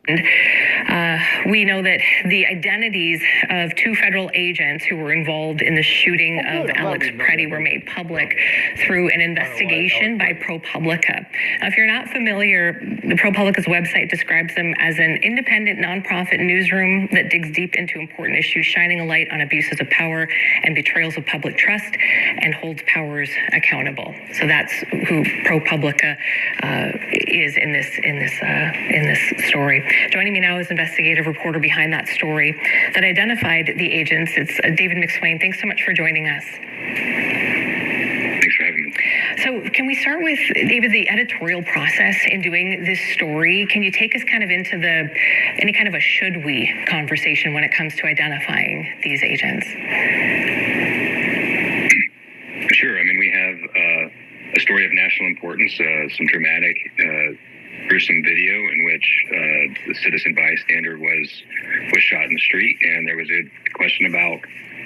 We know that the identities of two federal agents who were involved in the shooting of Alex Pretti were made public through an investigation by ProPublica. Now, if you're not familiar, the ProPublica's website describes them as an independent nonprofit newsroom that digs deep into important issues, shining a light on abuses of power and betrayals of public trust, and holds powers accountable. So that's who ProPublica is in this story. Joining me now is investigative reporter behind that story that identified the agents. It's David McSwain. Thanks so much for joining us. Thanks for having me. So can we start with, David, the editorial process in doing this story? Can you take us kind of into any kind of a should we conversation when it comes to identifying these agents? Sure. I mean, we have a story of national importance, some dramatic, gruesome video in which the citizen bystander was shot in the street, and there was a question about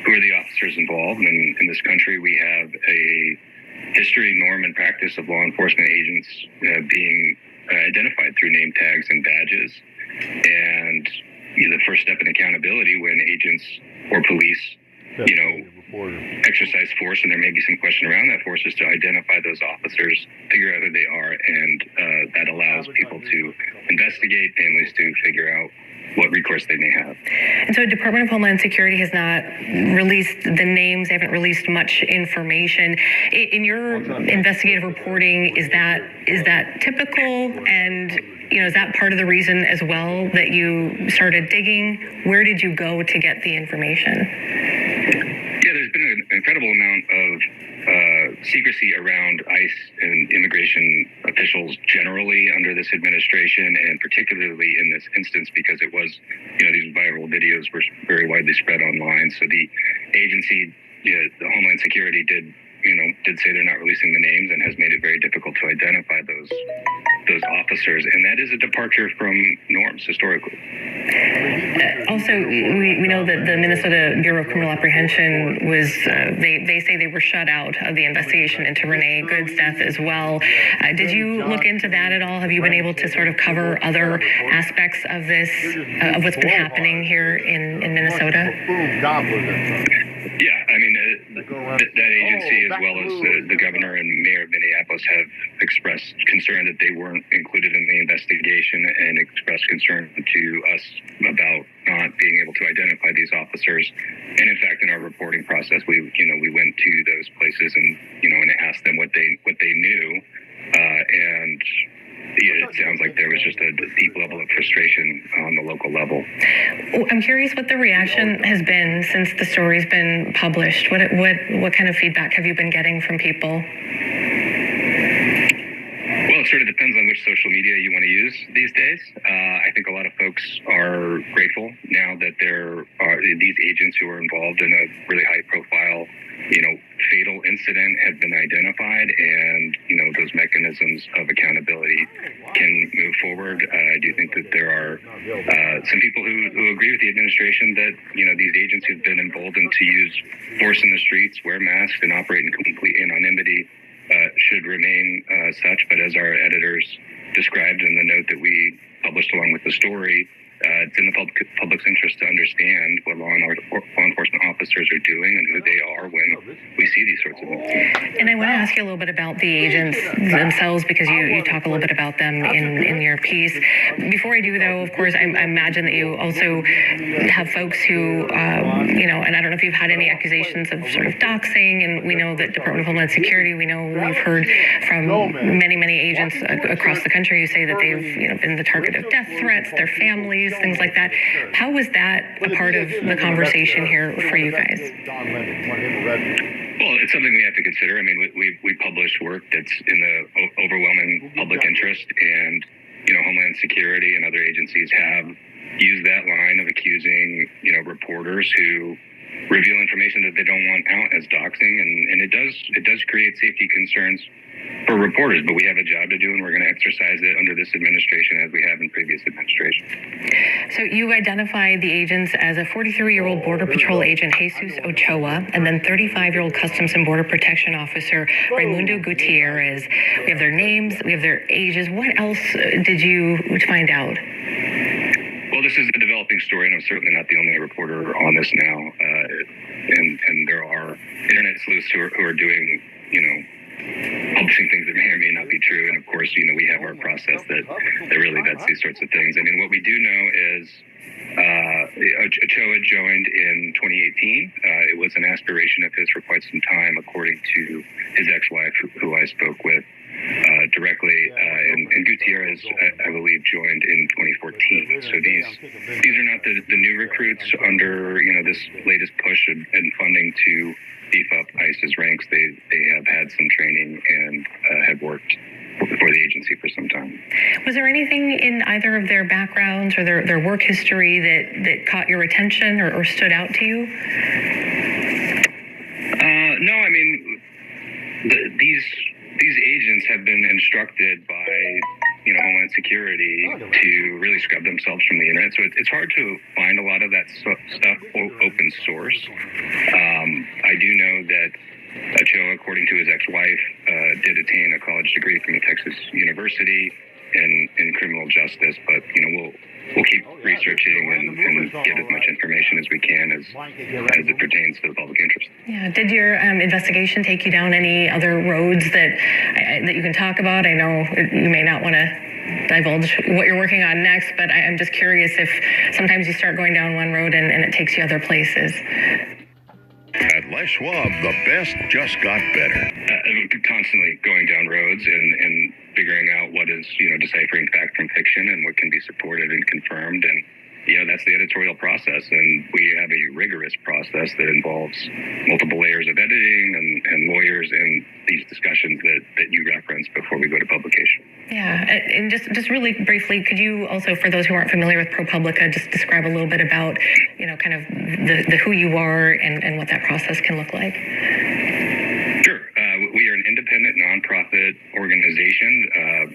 who are the officers involved. And in this country, we have a history, norm, and practice of law enforcement agents being identified through name tags and badges. And the first step in accountability when agents or police, exercise force, and there may be some question around that force, is to identify those officers, figure out who they are, and that allows people to investigate, families to figure out what recourse they may have. And so Department of Homeland Security has not released the names, they haven't released much information. In your investigative reporting, is that typical? And is that part of the reason as well that you started digging? Where did you go to get the information? Yeah, there's been an incredible amount of secrecy around ICE and immigration officials generally under this administration, and particularly in this instance because it was, these viral videos were very widely spread online. So the agency, the Homeland Security did say they're not releasing the names and has made it very difficult to identify those officers, and that is a departure from norms historically. Also, we know that the Minnesota Bureau of Criminal Apprehension was, they say they were shut out of the investigation into Renee Good's death as well. Did you look into that at all? Have you been able to sort of cover other aspects of this, of what's been happening here in Minnesota? Yeah, I mean, that agency, as well as the governor and mayor of Minneapolis, have expressed concern that they weren't included in the investigation, and expressed concern to us about not being able to identify these officers. And in fact, in our reporting process, we went to those places and asked them what they knew, and it sounds like there was just a deep level of frustration on the local level. I'm curious what the reaction has been since the story's been published. What kind of feedback have you been getting from people? Well, it sort of depends on which social media you want to use these days. I think a lot of folks are grateful now that there are these agents who are involved in a really high-profile, fatal incident have been identified, and those mechanisms of accountability can move forward. I do think that there are some people who agree with the administration that these agents who've been emboldened to use force in the streets, wear masks, and operate in complete anonymity should remain such. But as our editors described in the note that we published along with the story, it's in the public's interest to understand what law enforcement officers are doing and who they are when we see these sorts of incidents. And I want to ask you a little bit about the agents themselves, because you talk a little bit about them in your piece. Before I do, though, of course, I imagine that you also have folks who, and I don't know if you've had any accusations of sort of doxing, and we know that Department of Homeland Security, we've heard from many agents across the country who say that they've been the target of death threats, their families, things like that. How was that a part of the conversation here for you guys? Well, it's something we have to consider. I mean, we publish work that's in the overwhelming public interest, and Homeland Security and other agencies have used that line of accusing reporters who reveal information that they don't want out as doxing, and it does create safety concerns for reporters, but we have a job to do, and we're going to exercise it under this administration as we have in previous administrations. So you identified the agents as a 43-year-old Border Patrol agent, Jesus Ochoa, and then 35-year-old Customs and Border Protection Officer, Raimundo Gutierrez. We have their names, we have their ages. What else did you find out? Well, this is a developing story, and I'm certainly not the only reporter on this now. And there are internet sleuths who are doing, publishing things that may or may not be true. And of course, we have our process that really vets these sorts of things. I mean, what we do know is Ochoa joined in 2018. It was an aspiration of his for quite some time, according to his ex-wife, who I spoke with directly. And Gutierrez, I believe, joined in 2014. So these are not the new recruits under this latest push and funding to beef up ICE's ranks. They have had some training and have worked for the agency for some time. Was there anything in either of their backgrounds or their work history that caught your attention or stood out to you? No, I mean, these agents have been instructed by Homeland Security to really scrub themselves from the internet. So it's hard to find a lot of that stuff open source. I do know that Ochoa, according to his ex-wife, did attain a college degree from a Texas university in criminal justice. But we'll keep researching and get as much information as we can as it pertains to the public interest. Yeah. Did your investigation take you down any other roads that you can talk about? I know you may not want to divulge what you're working on next, but I'm just curious if sometimes you start going down one road and it takes you other places. At Les Schwab, the best just got better. Constantly going down roads and figuring out what is, deciphering fact from fiction and what can be supported and confirmed. And, that's the editorial process. And we have a rigorous process that involves multiple layers of editing and lawyers and these discussions that you referenced before we go to publication. Yeah, and just really briefly, could you also, for those who aren't familiar with ProPublica, just describe a little bit about, kind of the who you are and what that process can look like? Sure. We are an independent nonprofit organization,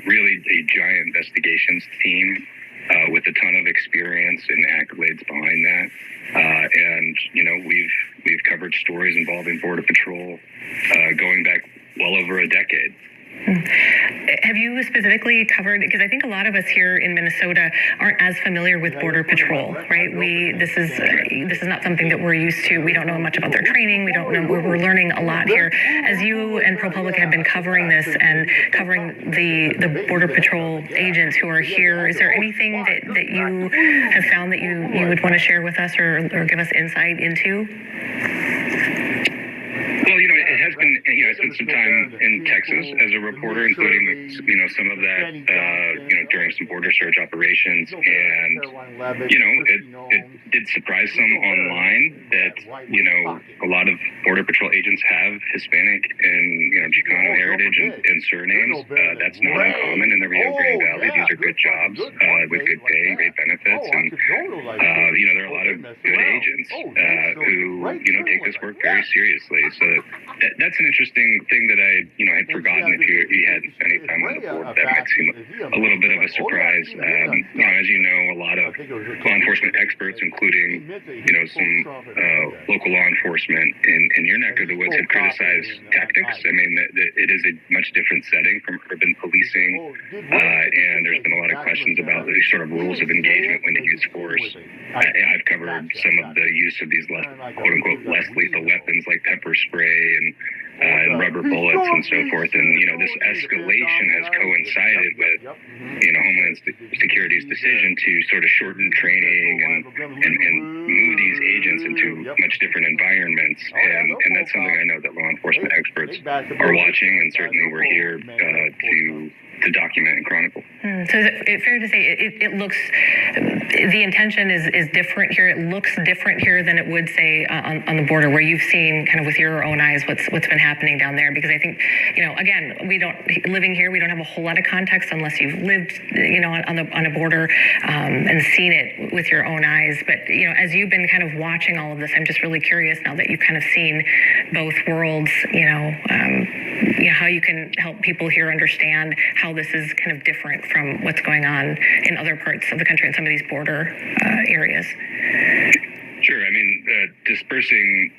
really a giant investigations team with a ton of experience and accolades behind that. And we've covered stories involving Border Patrol going back well over a decade. Have you specifically covered, because I think a lot of us here in Minnesota aren't as familiar with Border Patrol, right? This is not something that we're used to. We don't know much about their training. We don't know. We're learning a lot here. As you and ProPublica have been covering this and covering the Border Patrol agents who are here, is there anything that you have found that you would want to share with us or give us insight into? Well, it has been, I spent some time in Texas as a reporter, including, some of that, during some border search operations. And, it did surprise some online that, a lot of Border Patrol agents have Hispanic and, Chicano heritage and surnames. That's not uncommon in the Rio Grande Valley. These are good jobs with good pay, great benefits. And, there are a lot of good agents who, take this work very seriously. So that's an interesting thing that I had forgotten. If you hadn't spent any time on the board, that might seem a little bit of a surprise. As you know, a lot of law enforcement experts, including some local law enforcement in your neck of the woods, have criticized tactics. I mean, it is a much different setting from urban policing, and there's been a lot of questions about the sort of rules of engagement when you use force. I've covered some of the use of these quote unquote less lethal weapons like pepper spray and rubber bullets and so forth. And, this escalation has coincided with, Homeland Security's decision to sort of shorten training and move these agents into much different environments. And that's something I know that law enforcement experts are watching, and certainly we're here to document and chronicle. So is it fair to say it looks, the intention is different here? It looks different here than it would, say, on the border, where you've seen kind of with your own eyes what's been happening down there? Because I think, again, living here, we don't have a whole lot of context unless you've lived, on a border and seen it with your own eyes. But, as you've been kind of watching all of this, I'm just really curious now that you've kind of seen both worlds, how you can help people here understand how this is kind of different from what's going on in other parts of the country in some of these border areas. Sure. I mean, dispersing,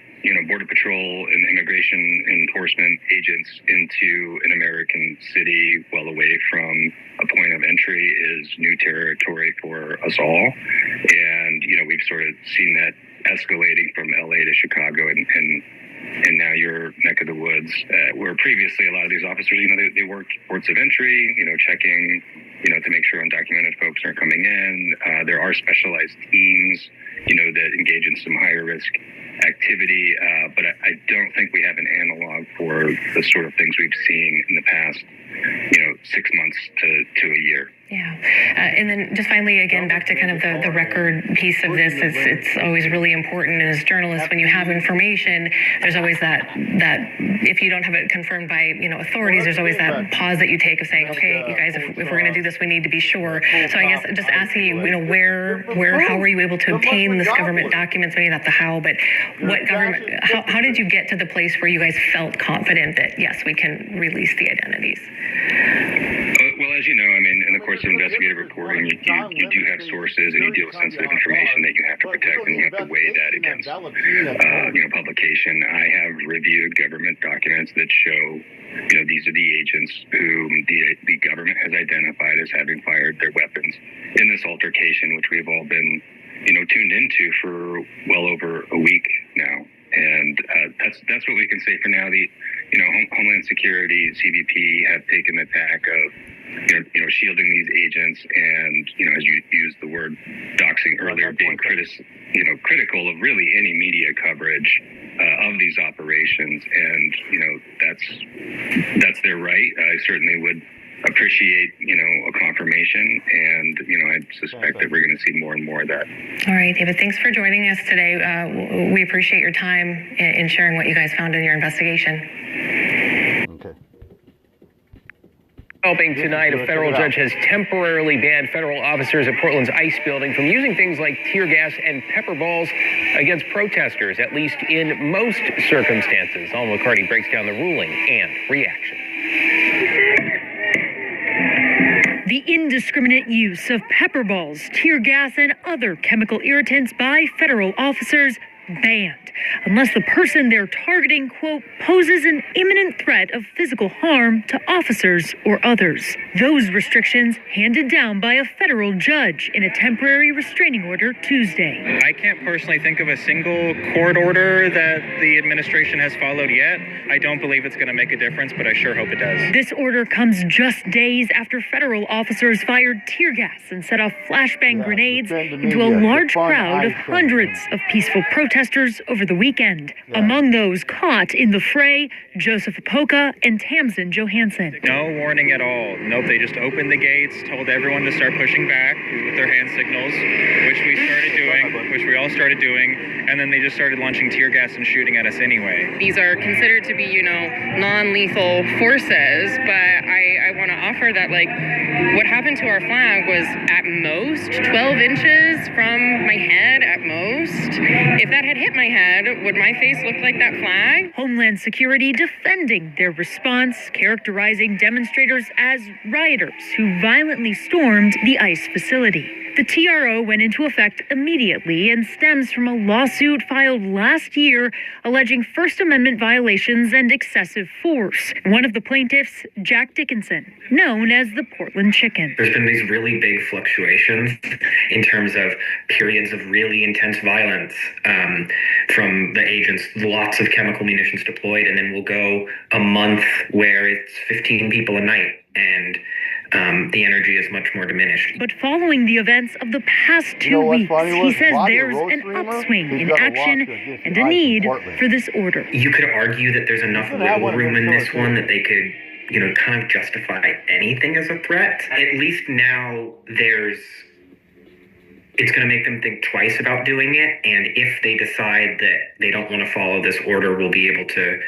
Border Patrol and immigration enforcement agents into an American city well away from a point of entry is new territory for us all. And, we've sort of seen that escalating from LA to Chicago and now your neck of the woods, where previously a lot of these officers, they worked ports of entry, checking, to make sure undocumented folks aren't coming in. There are specialized teams, that engage in some higher risk activity, but I don't think we have an analog for the sort of things we've seen in the past, 6 months to a year. Yeah. And then just finally, again, back to kind of the record piece of this, it's always really important. And as journalists, when you have information, there's always that if you don't have it confirmed by, authorities, there's always that pause that you take of saying, okay, you guys, if we're going to do this, we need to be sure. So I guess just asking you, how were you able to obtain this government documents? Maybe not the how, but how did you get to the place where you guys felt confident that, yes, we can release the identities? Well, as you know, in the course of investigative reporting, you do have sources and you deal with sensitive information that you have to protect, and you have to weigh that against, publication. I have reviewed government documents that show, these are the agents whom the government has identified as having fired their weapons in this altercation, which we've all been, tuned into for well over a week now. And that's what we can say for now. The Homeland Security, CBP have taken the tack of shielding these agents, and as you used the word doxing earlier, being critical of really any media coverage of these operations, and that's their right. I certainly would appreciate a confirmation, and I suspect that we're going to see more and more of that. All right, David, thanks for joining us today. We appreciate your time in sharing what you guys found in your investigation. Okay. Helping tonight, a federal judge has temporarily banned federal officers at Portland's ICE building from using things like tear gas and pepper balls against protesters, at least in most circumstances. Alma McCarty breaks down the ruling and reaction. The indiscriminate use of pepper balls, tear gas, and other chemical irritants by federal officers banned, unless the person they're targeting, quote, poses an imminent threat of physical harm to officers or others. Those restrictions handed down by a federal judge in a temporary restraining order Tuesday. I can't personally think of a single court order that the administration has followed yet. I don't believe it's going to make a difference, but I sure hope it does. This order comes just days after federal officers fired tear gas and set off flashbang grenades into a large crowd of hundreds of peaceful protesters over the weekend. Among those caught in the fray, Joseph Apoka and Tamsin Johansson. No warning at all. Nope, they just opened the gates, told everyone to start pushing back with their hand signals, which we all started doing, and then they just started launching tear gas and shooting at us anyway. These are considered to be, non-lethal forces, but I want to offer that, what happened to our flag was at most 12 inches from my head at most. If that had hit my head, would my face look like that flag? Homeland Security defending their response, characterizing demonstrators as rioters who violently stormed the ICE facility. The TRO went into effect immediately and stems from a lawsuit filed last year alleging First Amendment violations and excessive force. One of the plaintiffs, Jack Dickinson, known as the Portland Chicken. There's been these really big fluctuations in terms of periods of really intense violence from the agents, lots of chemical munitions deployed, and then we'll go a month where it's 15 people a night, and the energy is much more diminished. But following the events of the past 2 weeks, he says there's an upswing in action and a need for this order. You could argue that there's enough wiggle room in this one that they could, kind of justify anything as a threat. At least now it's going to make them think twice about doing it. And if they decide that they don't want to follow this order, we'll be able to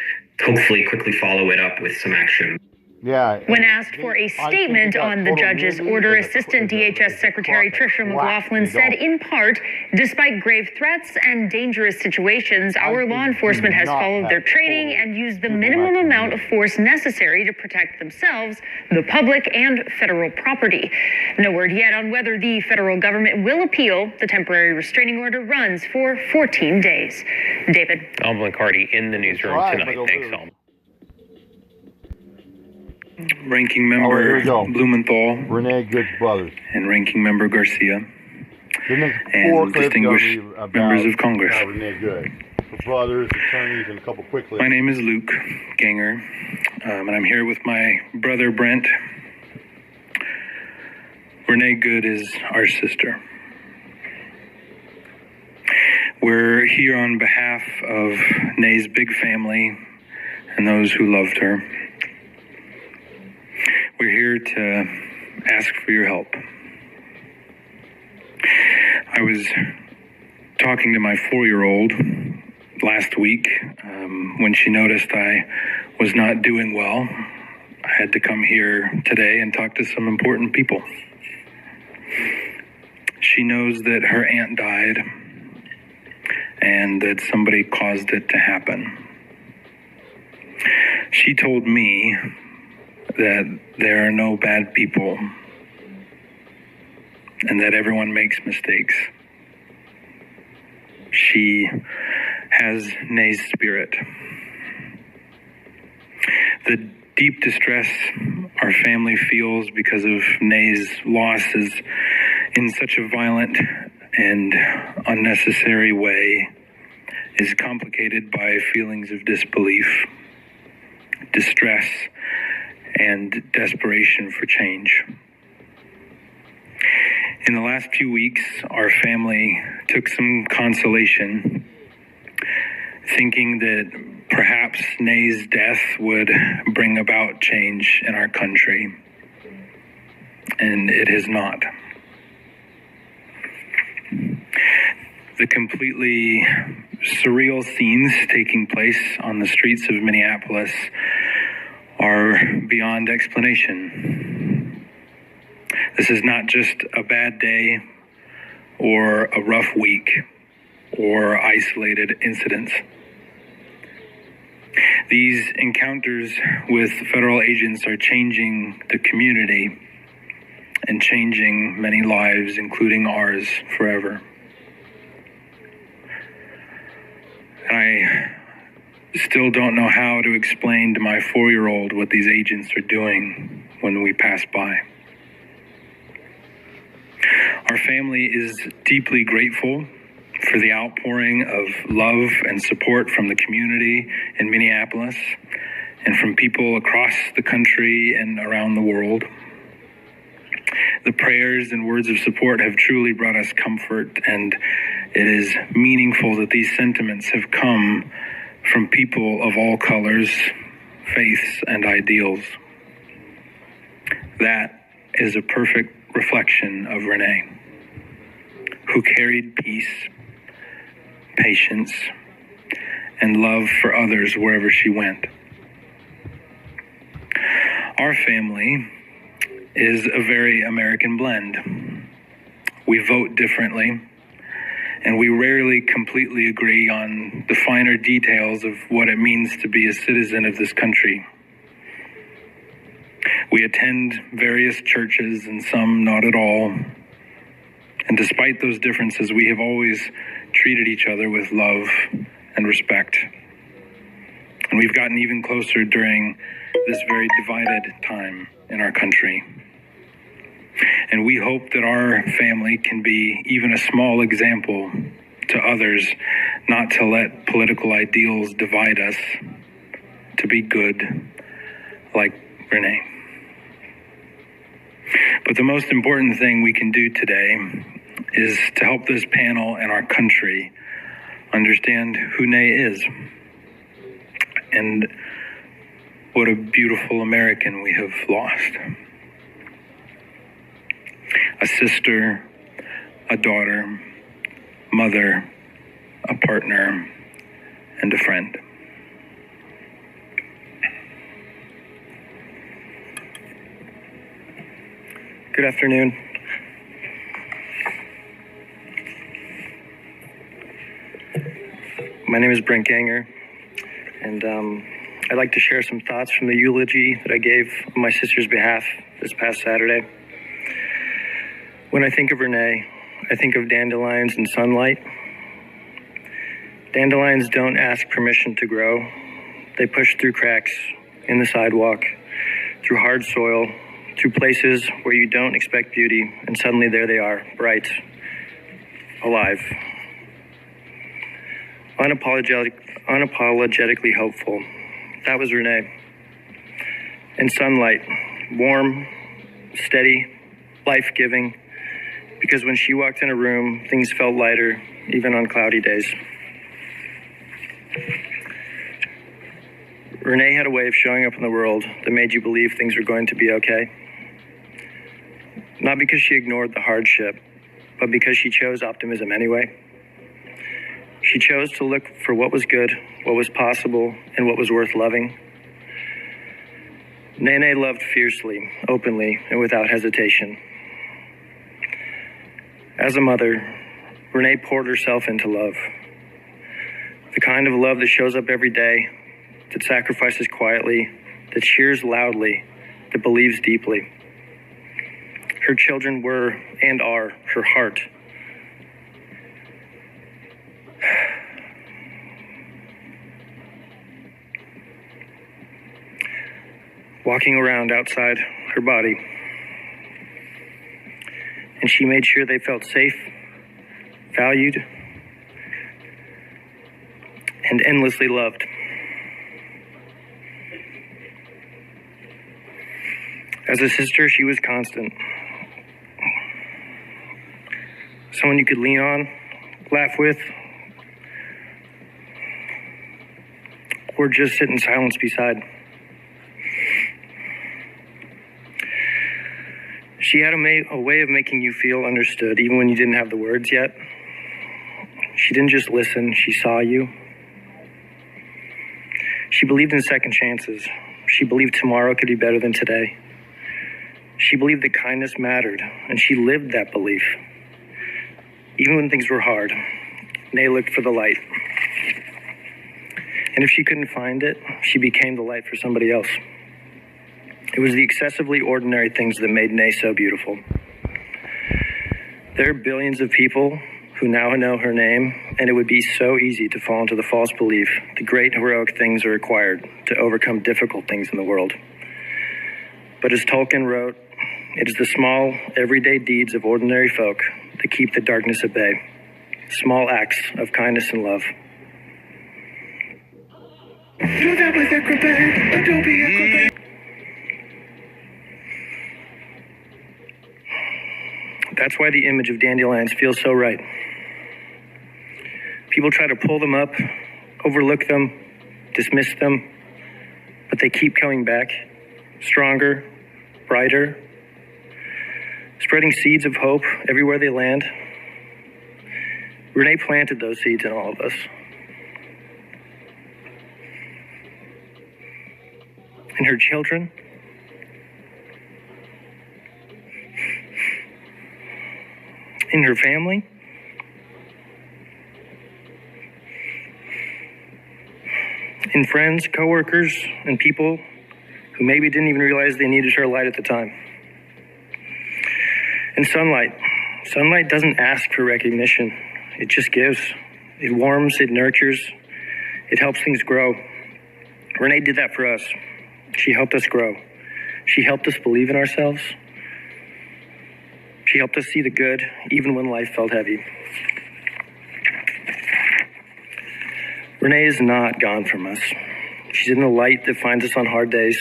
hopefully quickly follow it up with some action. Yeah. When asked for a statement on the judge's order, Assistant DHS Secretary Tricia McLaughlin said, in part, despite grave threats and dangerous situations, our law enforcement has followed their training and used the minimum amount of force necessary to protect themselves, the public, and federal property. No word yet on whether the federal government will appeal. The temporary restraining order runs for 14 days. David. Alma McCarty in the newsroom tonight. Thanks, Alma. Ranking Member Blumenthal, Renee Good's brothers, and Ranking Member Garcia, and distinguished members of Congress. Renee Good, her brothers, attorneys, and a couple quickly. My name is Luke Ganger, and I'm here with my brother Brent. Renee Good is our sister. We're here on behalf of Nae's big family and those who loved her. We're here to ask for your help. I was talking to my 4-year-old last week when she noticed I was not doing well. I had to come here today and talk to some important people. She knows that her aunt died and that somebody caused it to happen. She told me that there are no bad people and that everyone makes mistakes. She has Nae's spirit. The deep distress our family feels because of Nae's loss is in such a violent and unnecessary way is complicated by feelings of disbelief, distress, and desperation for change. In the last few weeks, our family took some consolation, thinking that perhaps Nae's death would bring about change in our country, and it has not. The completely surreal scenes taking place on the streets of Minneapolis are beyond explanation. This is not just a bad day or a rough week or isolated incidents. These encounters with federal agents are changing the community and changing many lives, including ours, forever. And I still don't know how to explain to my 4-year-old what these agents are doing when we pass by. Our family is deeply grateful for the outpouring of love and support from the community in Minneapolis and from people across the country and around the world. The prayers and words of support have truly brought us comfort, and it is meaningful that these sentiments have come from people of all colors, faiths, and ideals. That is a perfect reflection of Renee, who carried peace, patience, and love for others wherever she went. Our family is a very American blend. We vote differently, and we rarely completely agree on the finer details of what it means to be a citizen of this country. We attend various churches and some not at all. And despite those differences, we have always treated each other with love and respect. And we've gotten even closer during this very divided time in our country. And we hope that our family can be even a small example to others, not to let political ideals divide us, to be good, like Renee. But the most important thing we can do today is to help this panel and our country understand who Nae is and what a beautiful American we have lost. A sister, a daughter, mother, a partner, and a friend. Good afternoon. My name is Brent Ganger, and I'd like to share some thoughts from the eulogy that I gave on my sister's behalf this past Saturday. When I think of Renee, I think of dandelions and sunlight. Dandelions don't ask permission to grow. They push through cracks in the sidewalk, through hard soil, through places where you don't expect beauty, and suddenly there they are, bright, alive. Unapologetically hopeful. That was Renee. And sunlight, warm, steady, life-giving, because when she walked in a room, things felt lighter, even on cloudy days. Renee had a way of showing up in the world that made you believe things were going to be okay. Not because she ignored the hardship, but because she chose optimism anyway. She chose to look for what was good, what was possible, and what was worth loving. Nene loved fiercely, openly, and without hesitation. As a mother, Renee poured herself into love. The kind of love that shows up every day, that sacrifices quietly, that cheers loudly, that believes deeply. Her children were and are her heart. Walking around outside her body. And she made sure they felt safe, valued, and endlessly loved. As a sister, she was constant. Someone you could lean on, laugh with, or just sit in silence beside. She had a way of making you feel understood, even when you didn't have the words yet. She didn't just listen, she saw you. She believed in second chances. She believed tomorrow could be better than today. She believed that kindness mattered, and she lived that belief. Even when things were hard, Nay looked for the light. And if she couldn't find it, she became the light for somebody else. It was the excessively ordinary things that made Nay so beautiful. There are billions of people who now know her name, and it would be so easy to fall into the false belief that great heroic things are required to overcome difficult things in the world. But as Tolkien wrote, it is the small, everyday deeds of ordinary folk that keep the darkness at bay. Small acts of kindness and love. Do that with Acrobat, Adobe Acrobat. That's why the image of dandelions feels so right. People try to pull them up, overlook them, dismiss them, but they keep coming back, stronger, brighter, spreading seeds of hope everywhere they land. Renee planted those seeds in all of us. And her children, in her family, in friends, coworkers, and people who maybe didn't even realize they needed her light at the time. And sunlight. Sunlight doesn't ask for recognition. It just gives. It warms, it nurtures, it helps things grow. Renee did that for us. She helped us grow. She helped us believe in ourselves. She helped us see the good, even when life felt heavy. Renee is not gone from us. She's in the light that finds us on hard days.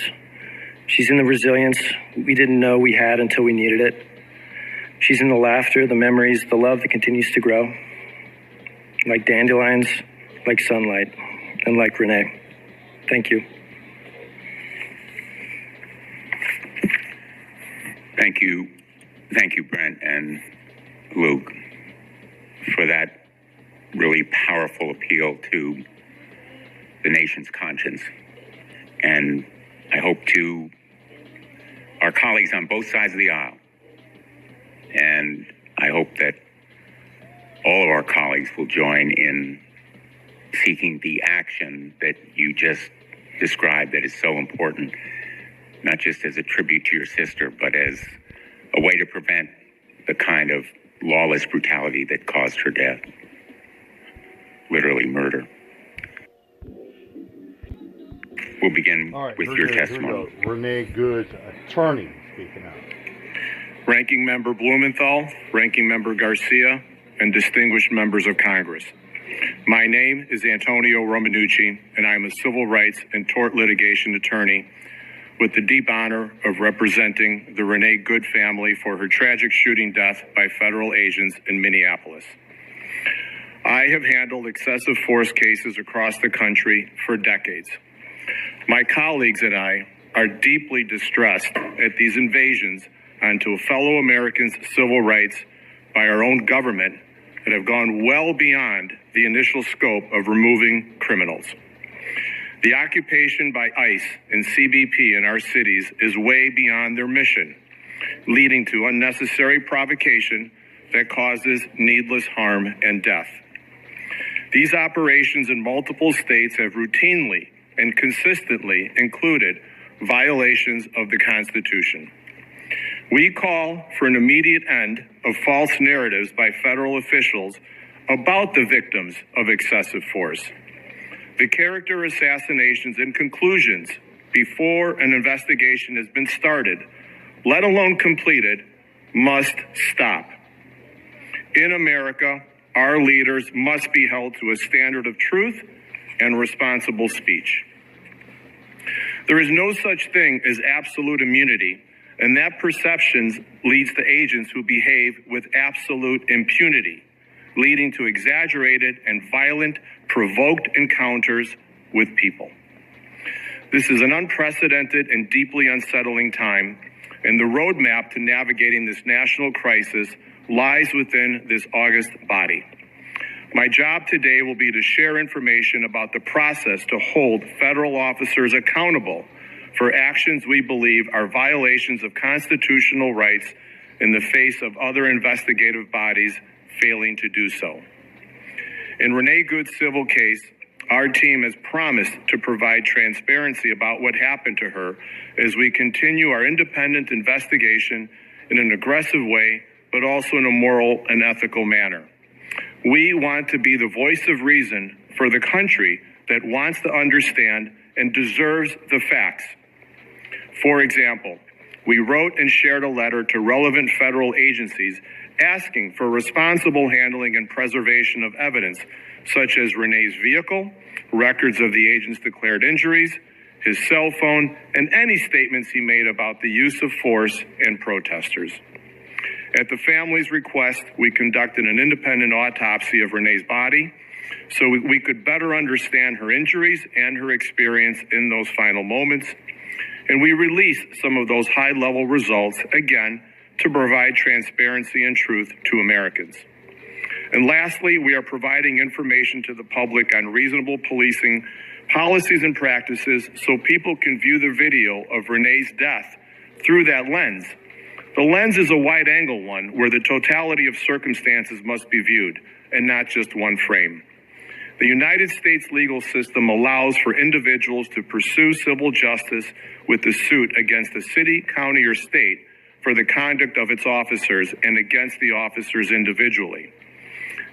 She's in the resilience we didn't know we had until we needed it. She's in the laughter, the memories, the love that continues to grow. Like dandelions, like sunlight, and like Renee. Thank you. Thank you. Thank you, Brent and Luke, for that really powerful appeal to the nation's conscience. And I hope to our colleagues on both sides of the aisle and I hope that all of our colleagues will join in seeking the action that you just described that is so important, not just as a tribute to your sister, but as a way to prevent the kind of lawless brutality that caused her death. Literally murder. We'll begin with your testimony. Renee Good's attorney speaking out. Ranking Member Blumenthal, Ranking Member Garcia, and distinguished members of Congress. My name is Antonio Romanucci, and I am a civil rights and tort litigation attorney with the deep honor of representing the Renee Good family for her tragic shooting death by federal agents in Minneapolis. I have handled excessive force cases across the country for decades. My colleagues and I are deeply distressed at these invasions onto fellow Americans' civil rights by our own government that have gone well beyond the initial scope of removing criminals. The occupation by ICE and CBP in our cities is way beyond their mission, leading to unnecessary provocation that causes needless harm and death. These operations in multiple states have routinely and consistently included violations of the Constitution. We call for an immediate end of false narratives by federal officials about the victims of excessive force. The character assassinations and conclusions before an investigation has been started, let alone completed, must stop. In America, our leaders must be held to a standard of truth and responsible speech. There is no such thing as absolute immunity, and that perception leads to agents who behave with absolute impunity, leading to exaggerated and violent, provoked encounters with people. This is an unprecedented and deeply unsettling time, and the roadmap to navigating this national crisis lies within this august body. My job today will be to share information about the process to hold federal officers accountable for actions we believe are violations of constitutional rights in the face of other investigative bodies failing to do so. In Renee Good's civil case, our team has promised to provide transparency about what happened to her as we continue our independent investigation in an aggressive way, but also in a moral and ethical manner. We want to be the voice of reason for the country that wants to understand and deserves the facts. For example, we wrote and shared a letter to relevant federal agencies asking for responsible handling and preservation of evidence, such as Renee's vehicle, records of the agent's declared injuries, his cell phone, and any statements he made about the use of force and protesters. At the family's request, we conducted an independent autopsy of Renee's body so we could better understand her injuries and her experience in those final moments. And we released some of those high-level results, again, to provide transparency and truth to Americans. And lastly, we are providing information to the public on reasonable policing policies and practices so people can view the video of Renee's death through that lens. The lens is a wide-angle one where the totality of circumstances must be viewed and not just one frame. The United States legal system allows for individuals to pursue civil justice with a suit against a city, county, or state for the conduct of its officers and against the officers individually.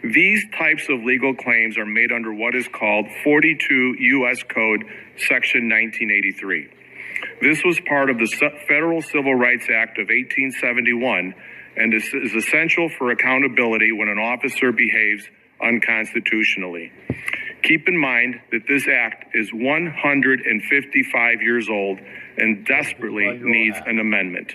These types of legal claims are made under what is called 42 U.S. Code Section 1983. This was part of the Federal Civil Rights Act of 1871 and is essential for accountability when an officer behaves unconstitutionally. Keep in mind that this act is 155 years old and desperately needs an amendment.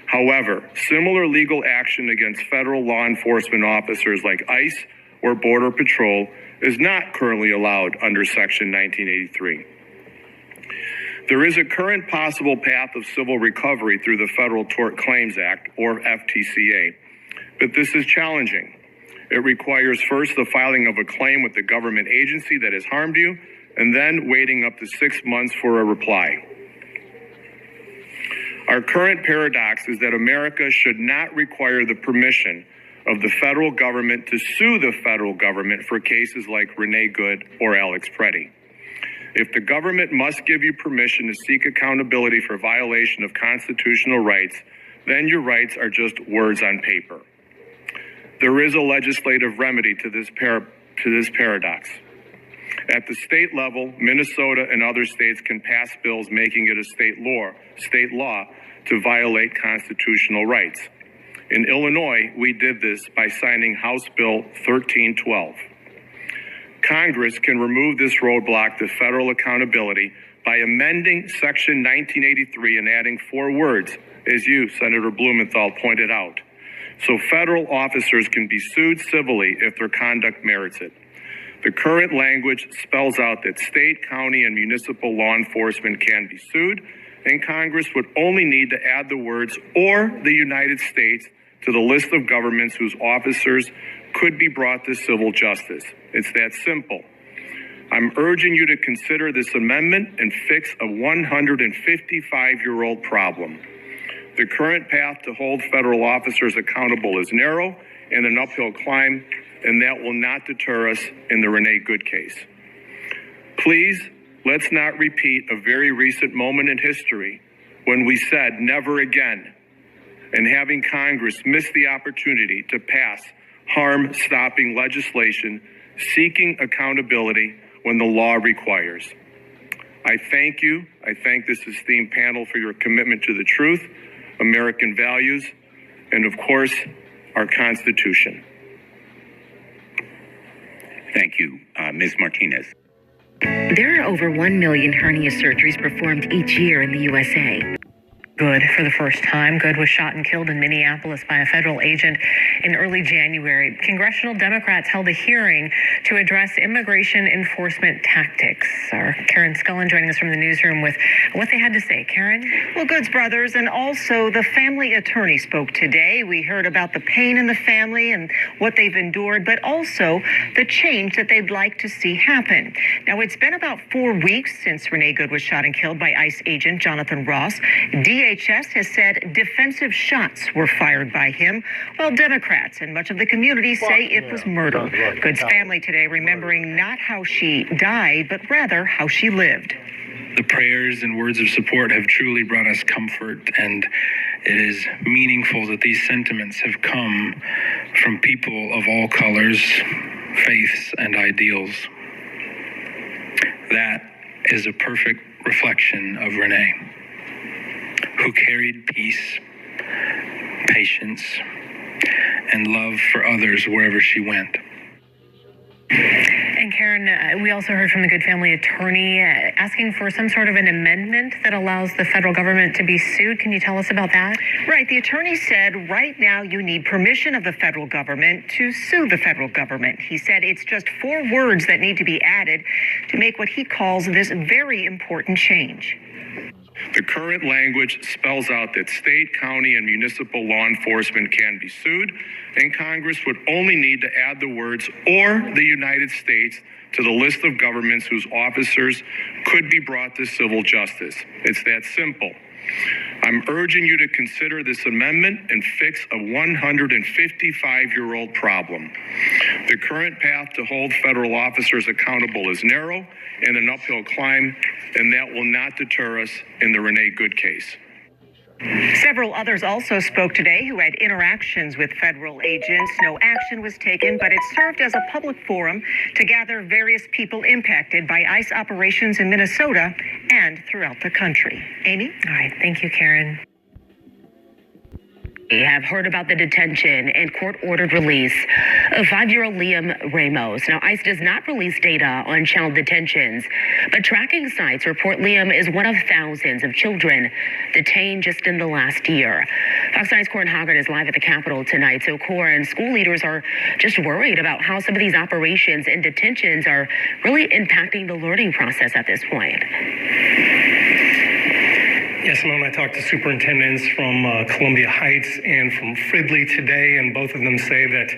However, similar legal action against federal law enforcement officers like ICE or Border Patrol is not currently allowed under Section 1983. There is a current possible path of civil recovery through the Federal Tort Claims Act, or FTCA, but this is challenging. It requires first the filing of a claim with the government agency that has harmed you, and then waiting up to 6 months for a reply. Our current paradox is that America should not require the permission of the federal government to sue the federal government for cases like Renee Good or Alex Pretti. If the government must give you permission to seek accountability for violation of constitutional rights, then your rights are just words on paper. There is a legislative remedy to this paradox. At the state level, Minnesota and other states can pass bills making it a state law to violate constitutional rights. In Illinois, we did this by signing House Bill 1312. Congress can remove this roadblock to federal accountability by amending Section 1983 and adding 4 words, as you, Senator Blumenthal, pointed out, so federal officers can be sued civilly if their conduct merits it. The current language spells out that state, county, and municipal law enforcement can be sued, and Congress would only need to add the words "or the United States" to the list of governments whose officers could be brought to civil justice. It's that simple. I'm urging you to consider this amendment and fix a 155-year-old problem. The current path to hold federal officers accountable is narrow and an uphill climb, and that will not deter us in the Renee Good case. Please, let's not repeat a very recent moment in history when we said never again, and having Congress miss the opportunity to pass harm-stopping legislation seeking accountability when the law requires. I thank you. I thank this esteemed panel for your commitment to the truth, American values, and of course, our Constitution. Thank you. Ms. Martinez. There are over 1 million hernia surgeries performed each year in the USA. Good for the first time. Good was shot and killed in Minneapolis by a federal agent in early January. Congressional Democrats held a hearing to address immigration enforcement tactics. Our Karen Scullen joining us from the newsroom with what they had to say. Karen? Well, Good's brothers and also the family attorney spoke today. We heard about the pain in the family and what they've endured, but also the change that they'd like to see happen. Now, it's been about 4 weeks since Renee Good was shot and killed by ICE agent Jonathan Ross. DHS has said defensive shots were fired by him, while Democrats and much of the community say it was murder. Good's family today remembering not how she died, but rather how she lived. The prayers and words of support have truly brought us comfort, and it is meaningful that these sentiments have come from people of all colors, faiths, and ideals. That is a perfect reflection of Renee, who carried peace, patience, and love for others wherever she went. And Karen, we also heard from the Good family attorney asking for some sort of an amendment that allows the federal government to be sued. Can you tell us about that? Right. The attorney said right now you need permission of the federal government to sue the federal government. He said it's just 4 words that need to be added to make what he calls this very important change. The current language spells out that state, county, and municipal law enforcement can be sued, and Congress would only need to add the words "or the United States" to the list of governments whose officers could be brought to civil justice. It's that simple. I'm urging you to consider this amendment and fix a 155-year-old problem. The current path to hold federal officers accountable is narrow and an uphill climb, and that will not deter us in the Renee Good case. Several others also spoke today who had interactions with federal agents. No action was taken, but it served as a public forum to gather various people impacted by ICE operations in Minnesota and throughout the country. Amy? All right. Thank you, Karen. We have heard about the detention and court-ordered release of 5-year-old Liam Ramos. Now, ICE does not release data on child detentions, but tracking sites report Liam is one of thousands of children detained just in the last year. Fox 9's Corin Hoggart is live at the Capitol tonight. So, Corin, school leaders are just worried about how some of these operations and detentions are really impacting the learning process at this point. Yes, Simone, I talked to superintendents from Columbia Heights and from Fridley today, and both of them say that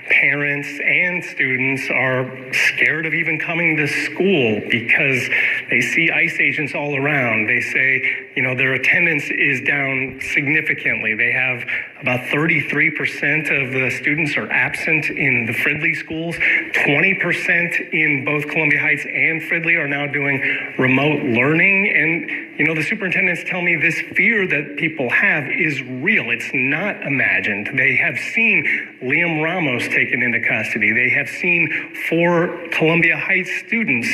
parents and students are scared of even coming to school because they see ICE agents all around. They say, their attendance is down significantly. They have about 33% of the students are absent in the Fridley schools. 20% in both Columbia Heights and Fridley are now doing remote learning. And, the superintendents tell me this fear that people have is real. It's not imagined. They have seen Liam Ramos taken into custody. They have seen 4 Columbia Heights students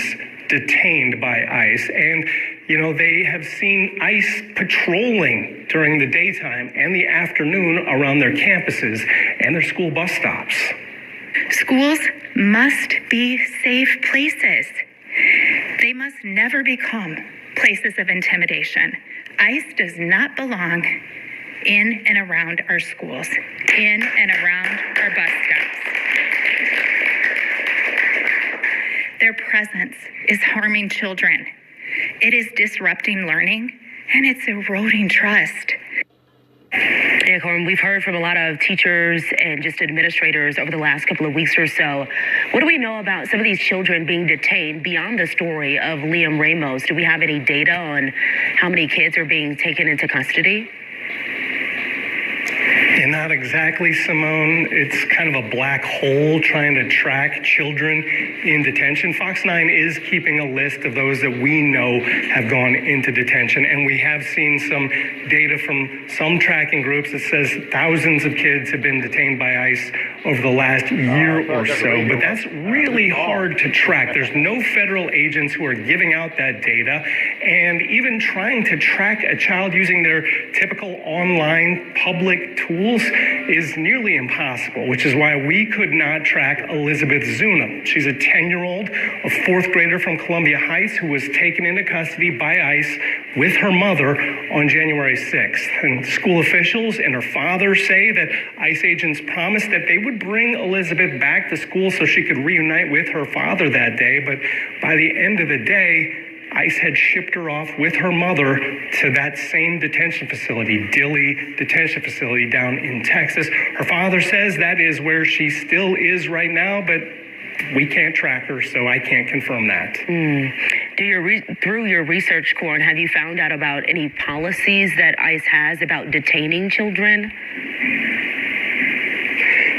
detained by ICE. And, they have seen ICE patrolling during the daytime and the afternoon around their campuses and their school bus stops. Schools must be safe places. They must never become places of intimidation. ICE does not belong in and around our schools, in and around our bus stops. Their presence is harming children. It is disrupting learning, and it's eroding trust. Yeah, Corin, we've heard from a lot of teachers and just administrators over the last couple of weeks or so. What do we know about some of these children being detained beyond the story of Liam Ramos? Do we have any data on how many kids are being taken into custody? And not exactly, Simone. It's kind of a black hole trying to track children in detention. Fox 9 is keeping a list of those that we know have gone into detention. And we have seen some data from some tracking groups that says thousands of kids have been detained by ICE over the last year or so. But that's really hard to track. There's no federal agents who are giving out that data. And even trying to track a child using their typical online public tools is nearly impossible, which is why we could not track Elizabeth Zuna. She's a 10-year-old, a 4th grader from Columbia Heights who was taken into custody by ICE with her mother on January 6th. And school officials and her father say that ICE agents promised that they would bring Elizabeth back to school so she could reunite with her father that day. But by the end of the day, ICE had shipped her off with her mother to that same detention facility, Dilley Detention Facility down in Texas. Her father says that is where she still is right now, but we can't track her, so I can't confirm that. Through your research, Corin, have you found out about any policies that ICE has about detaining children?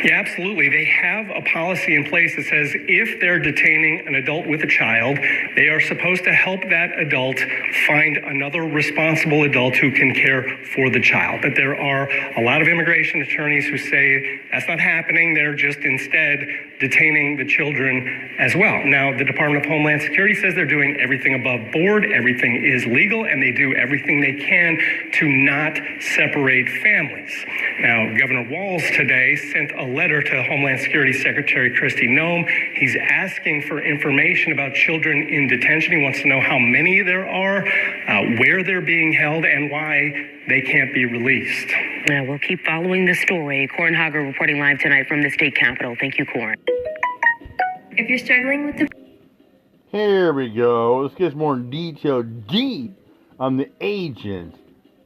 Yeah, absolutely. They have a policy in place that says if they're detaining an adult with a child, they are supposed to help that adult find another responsible adult who can care for the child. But there are a lot of immigration attorneys who say that's not happening. They're just instead detaining the children as well. Now, the Department of Homeland Security says they're doing everything above board. Everything is legal, and they do everything they can to not separate families. Now, Governor Walz today sent a letter to Homeland Security Secretary Kristi Noem. He's asking for information about children in detention. He wants to know how many there are, where they're being held, and why they can't be released. Yeah, we'll keep following the story. Corin Hogger reporting live tonight from the state capitol. Thank you, Corin. If you're struggling with the... Here we go. Let's get more detail deep on the agent,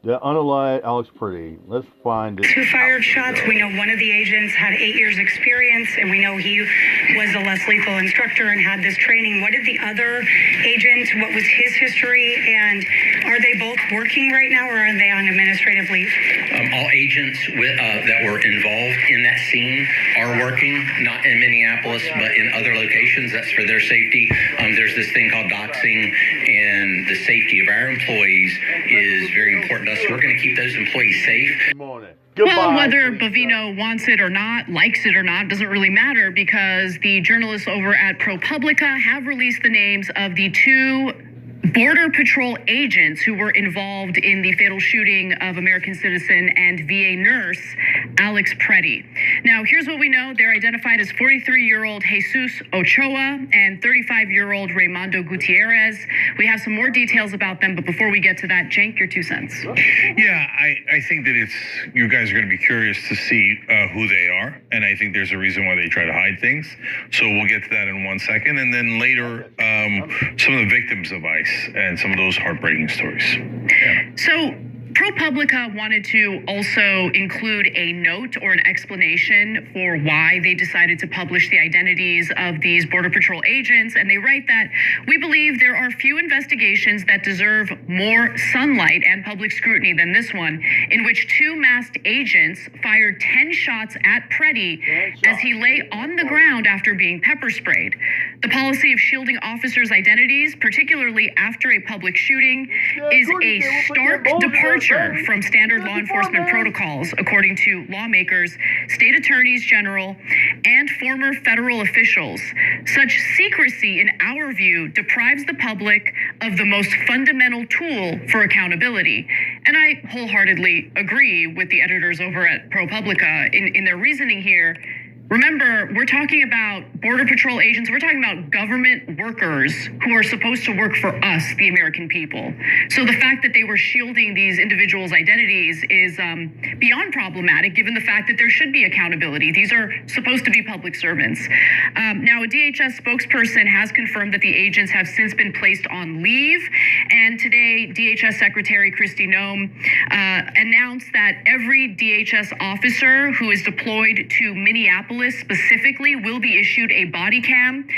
the unalived Alex Pretti. Let's find it. 2 fired shots. We know one of the agents had 8 years experience, and we know he was a less lethal instructor and had this training. What did the other agent, what was his history, and are they both working right now, or are they on administrative leave? All agents that were involved in that scene are working, not in Minneapolis, but in other locations. That's for their safety. There's this thing called doxing, and the safety of our employees is very important to us. So we're going to keep those employees safe. Well, whether Bovino wants it or not, likes it or not, doesn't really matter, because the journalists over at ProPublica have released the names of the 2 Border Patrol agents who were involved in the fatal shooting of American citizen and VA nurse Alex Pretti. Now, here's what we know. They're identified as 43-year-old Jesus Ochoa and 35-year-old Raymondo Gutierrez. We have some more details about them, but before we get to that, Cenk, your 2 cents. Yeah, I think that you guys are going to be curious to see who they are, and I think there's a reason why they try to hide things. So we'll get to that in 1 second, and then later, some of the victims of ICE and some of those heartbreaking stories. Yeah. So ProPublica wanted to also include a note or an explanation for why they decided to publish the identities of these Border Patrol agents. And they write that we believe there are few investigations that deserve more sunlight and public scrutiny than this one, in which 2 masked agents fired 10 shots at Pretti as he lay on the ground after being pepper sprayed. The policy of shielding officers' identities, particularly after a public shooting, is a stark departure from standard law enforcement protocols, according to lawmakers, state attorneys general, and former federal officials. Such secrecy, in our view, deprives the public of the most fundamental tool for accountability. And I wholeheartedly agree with the editors over at ProPublica in their reasoning here. Remember, we're talking about Border Patrol agents. We're talking about government workers who are supposed to work for us, the American people. So the fact that they were shielding these individuals' identities is beyond problematic, given the fact that there should be accountability. These are supposed to be public servants. Now, a DHS spokesperson has confirmed that the agents have since been placed on leave. And today, DHS Secretary Kristi Noem announced that every DHS officer who is deployed to Minneapolis specifically will be issued a body cam.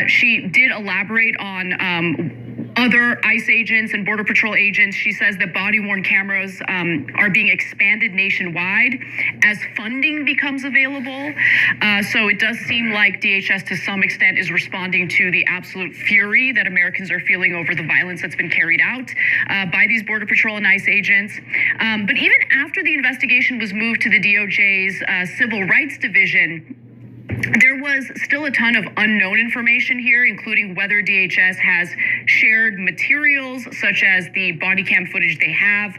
She did elaborate on other ICE agents and Border Patrol agents. She says that body-worn cameras are being expanded nationwide as funding becomes available. So it does seem like DHS to some extent is responding to the absolute fury that Americans are feeling over the violence that's been carried out by these Border Patrol and ICE agents. But even after the investigation was moved to the DOJ's Civil Rights Division, there was still a ton of unknown information here, including whether DHS has shared materials such as the body cam footage they have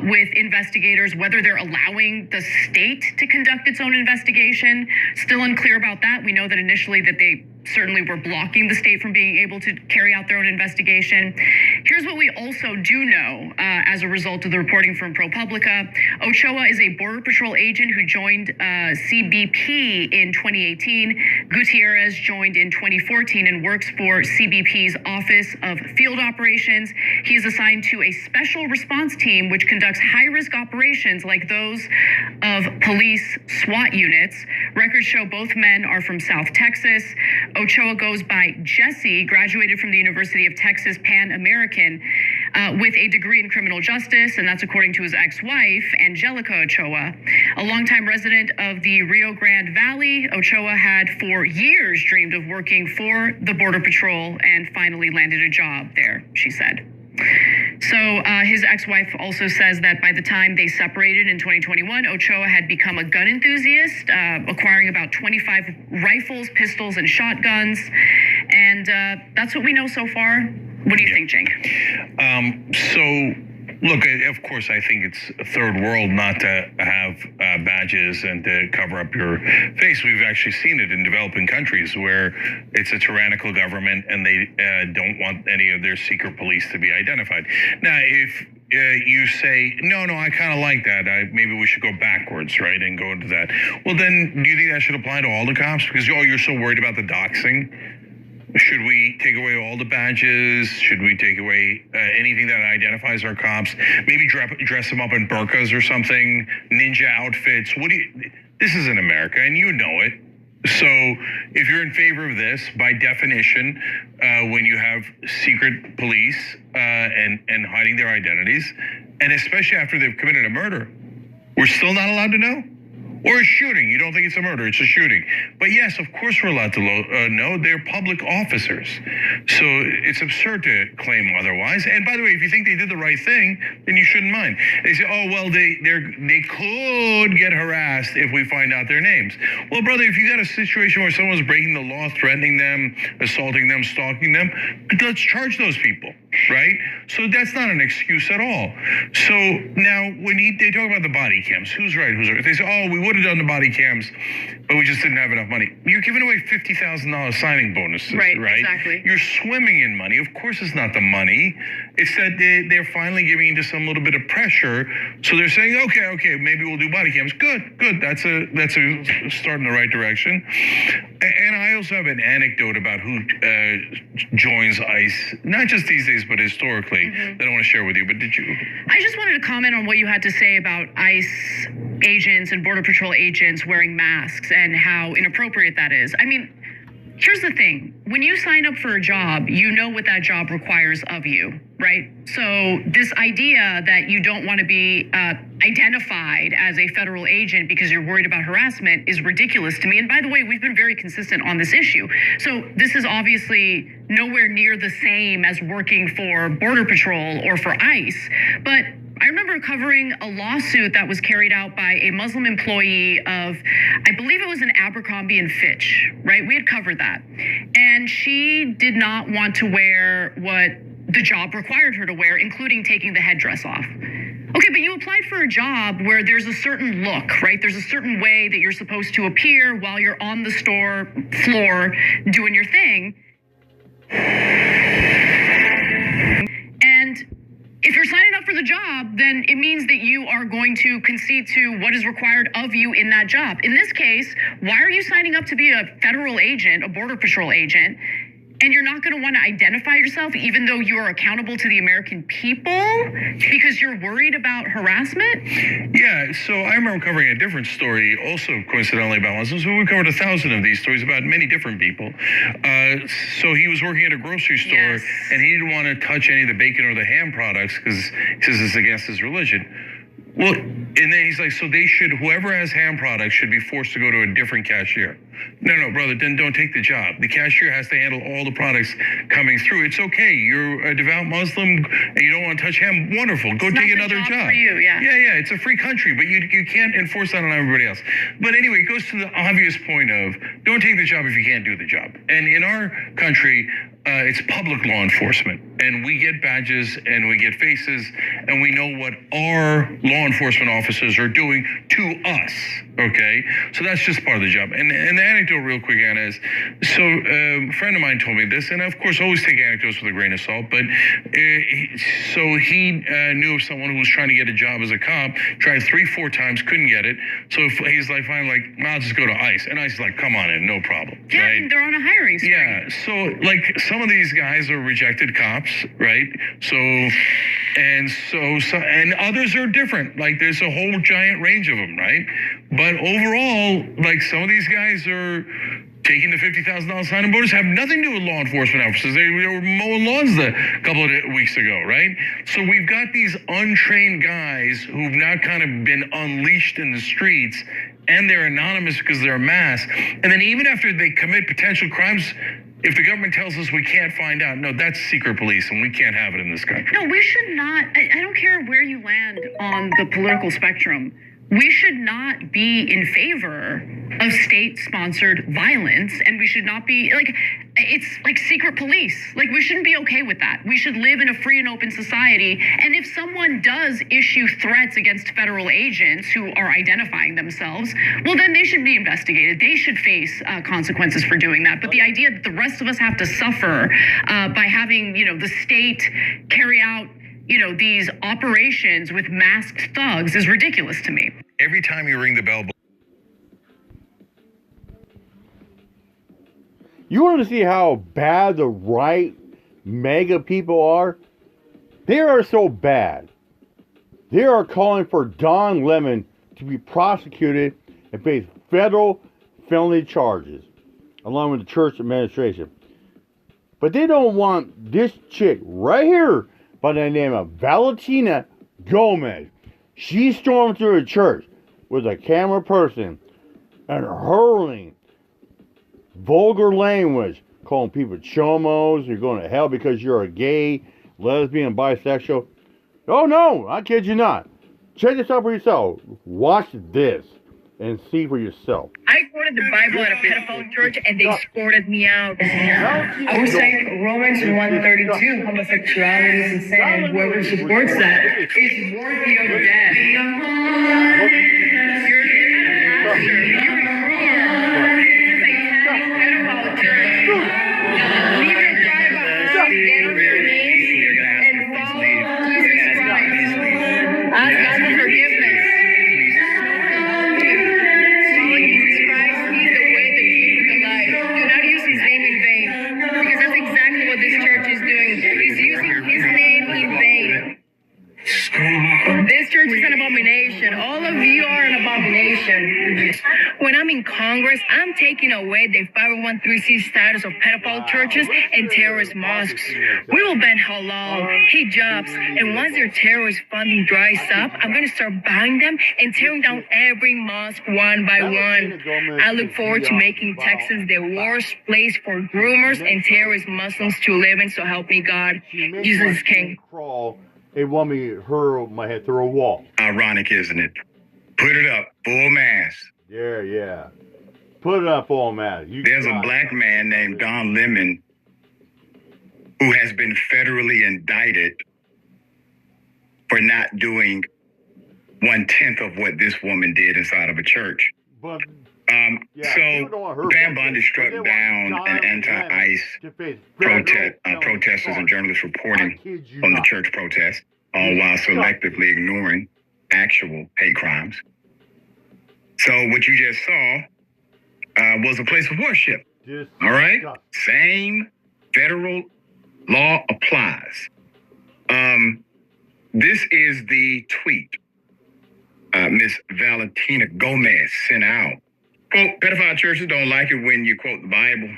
with investigators, whether they're allowing the state to conduct its own investigation. Still unclear about that. We know that initially that they certainly were blocking the state from being able to carry out their own investigation. Here's what we also do know as a result of the reporting from ProPublica. Ochoa is a Border Patrol agent who joined CBP in 2018. Gutierrez joined in 2014 and works for CBP's Office of Field Operations. He is assigned to a special response team which conducts high-risk operations like those of police SWAT units. Records show both men are from South Texas. Ochoa goes by Jesse, graduated from the University of Texas Pan American with a degree in criminal justice, and that's according to his ex-wife, Angelica Ochoa. A longtime resident of the Rio Grande Valley, Ochoa had for years dreamed of working for the Border Patrol and finally landed a job there, she said. So his ex-wife also says that by the time they separated in 2021, Ochoa had become a gun enthusiast, acquiring about 25 rifles, pistols, and shotguns. And that's what we know so far. What do you think, Jake? Look, of course, I think it's a third world not to have badges and to cover up your face. We've actually seen it in developing countries where it's a tyrannical government and they don't want any of their secret police to be identified. Now, if you say, no, I kind of like that. Maybe we should go backwards, right, and go into that. Well, then do you think that should apply to all the cops? Because, you're so worried about the doxing. Should we take away all the badges? Should we take away anything that identifies our cops? Maybe dress them up in burqas or something, ninja outfits. This isn't America, and you know it. So if you're in favor of this, by definition, when you have secret police and hiding their identities, and especially after they've committed a murder, we're still not allowed to know? Or a shooting. You don't think it's a murder, it's a shooting. But yes, of course we're allowed to know. They're public officers. So it's absurd to claim otherwise. And by the way, if you think they did the right thing, then you shouldn't mind. They say, they could get harassed if we find out their names. Well, brother, if you got a situation where someone's breaking the law, threatening them, assaulting them, stalking them, let's charge those people, right? So that's not an excuse at all. So now when they talk about the body cams, who's right, who's right? They say, we would have done the body cams, but we just didn't have enough money. You're giving away $50,000 signing bonuses, right? Exactly. You're swimming in money. Of course it's not the money. It's that they're finally giving into some little bit of pressure. So they're saying, okay, maybe we'll do body cams. Good. That's a start in the right direction. And I also have an anecdote about who joins ICE, not just these days, but historically, that I want to share with you. But did you? I just wanted to comment on what you had to say about ICE agents and Border Patrol agents wearing masks and how inappropriate that is. I mean, here's the thing. When you sign up for a job, you know what that job requires of you, right? So this idea that you don't want to be identified as a federal agent because you're worried about harassment is ridiculous to me. And by the way, we've been very consistent on this issue. So this is obviously nowhere near the same as working for Border Patrol or for ICE. But I remember covering a lawsuit that was carried out by a Muslim employee of, I believe it was an Abercrombie and Fitch, right? We had covered that. And she did not want to wear what the job required her to wear, including taking the headdress off. Okay, but you applied for a job where there's a certain look, right? There's a certain way that you're supposed to appear while you're on the store floor doing your thing. And if you're signing up for the job, then it means that you are going to concede to what is required of you in that job. In this case, why are you signing up to be a federal agent, a Border Patrol agent, and you're not going to want to identify yourself even though you are accountable to the American people because you're worried about harassment? Yeah, so I remember covering a different story, also coincidentally about Muslims, but we covered 1,000 of these stories about many different people. So he was working at a grocery store, and he didn't want to touch any of the bacon or the ham products because he says it's against his religion. Well, and then he's like, so they should, whoever has ham products should be forced to go to a different cashier. No, brother, then don't take the job. The cashier has to handle all the products coming through. It's okay. You're a devout Muslim and you don't want to touch ham. Wonderful. Go take another job. For you, yeah. Yeah. It's a free country, but you can't enforce that on everybody else. But anyway, it goes to the obvious point of don't take the job if you can't do the job. And in our country, it's public law enforcement, and we get badges and we get faces, and we know what our law enforcement officers are doing to us. Okay, so that's just part of the job. And the anecdote, real quick, Anna, is so a friend of mine told me this, and of course, always take anecdotes with a grain of salt. But so he knew of someone who was trying to get a job as a cop, tried 3-4 times, couldn't get it. So he's like, finally, like, I'll just go to ICE, and ICE is like, come on in, no problem. Yeah, right? and they're on a hiring spree. Yeah, so like some of these guys are rejected cops, right? And others are different. Like there's a whole giant range of them, right? But overall, like some of these guys are taking the $50,000 sign-on bonus, have nothing to do with law enforcement officers. They were mowing lawns a couple of weeks ago, right? So we've got these untrained guys who've now kind of been unleashed in the streets, and they're anonymous because they're a mass. And then even after they commit potential crimes, if the government tells us we can't find out, no, that's secret police, and we can't have it in this country. No, we should not. I don't care where you land on the political spectrum. We should not be in favor of state-sponsored violence, and we should not be, like, it's like secret police. Like, we shouldn't be okay with that. We should live in a free and open society, and if someone does issue threats against federal agents who are identifying themselves, well, then they should be investigated. They should face consequences for doing that. But the idea that the rest of us have to suffer by having, the state carry out these operations with masked thugs is ridiculous to me. Every time you ring the bell. You want to see how bad the right mega people are? They are so bad. They are calling for Don Lemon to be prosecuted and face federal felony charges, along with the church administration. But they don't want this chick right here by the name of Valentina Gomez. She stormed through a church with a camera person and hurling vulgar language, calling people chomos, you're going to hell because you're a gay, lesbian, bisexual. Oh no, I kid you not. Check this out for yourself. Watch this and see for yourself. I quoted the Bible at a pedophile church and they escorted me out. I was saying Romans 1:32, homosexuality is a sin, and whoever supports that is worthy of death. You're not a pastor. You're a satanic pedophile church. Leave your tribe behind, get on your knees, and follow Jesus Christ. Ask God for forgiveness. Follow Jesus Christ. He's the way, the truth, and the life. Do not use in Congress, I'm taking away the 501(c)(3) status of pedophile churches and terrorist mosques. We will ban halal, hijabs, and once their terrorist funding dries up, I'm going to start buying them and tearing down every mosque one by one. I look forward to making Texas the worst place for groomers and terrorist Muslims to live in, so help me God. Jesus is King. They want me to hurl my head through a wall. Ironic, isn't it? Put it up, full mass. Yeah. Put it up full mass. There's a black man named Don Lemon who has been federally indicted for not doing 1/10 of what this woman did inside of a church. But so Pam Bondi struck down an anti-ICE protesters and journalists reporting on the church protest, all while selectively ignoring actual hate crimes. So what you just saw was a place of worship. All right? Same federal law applies. This is the tweet Miss Valentina Gomez sent out. Quote, pedophile churches don't like it when you quote the Bible.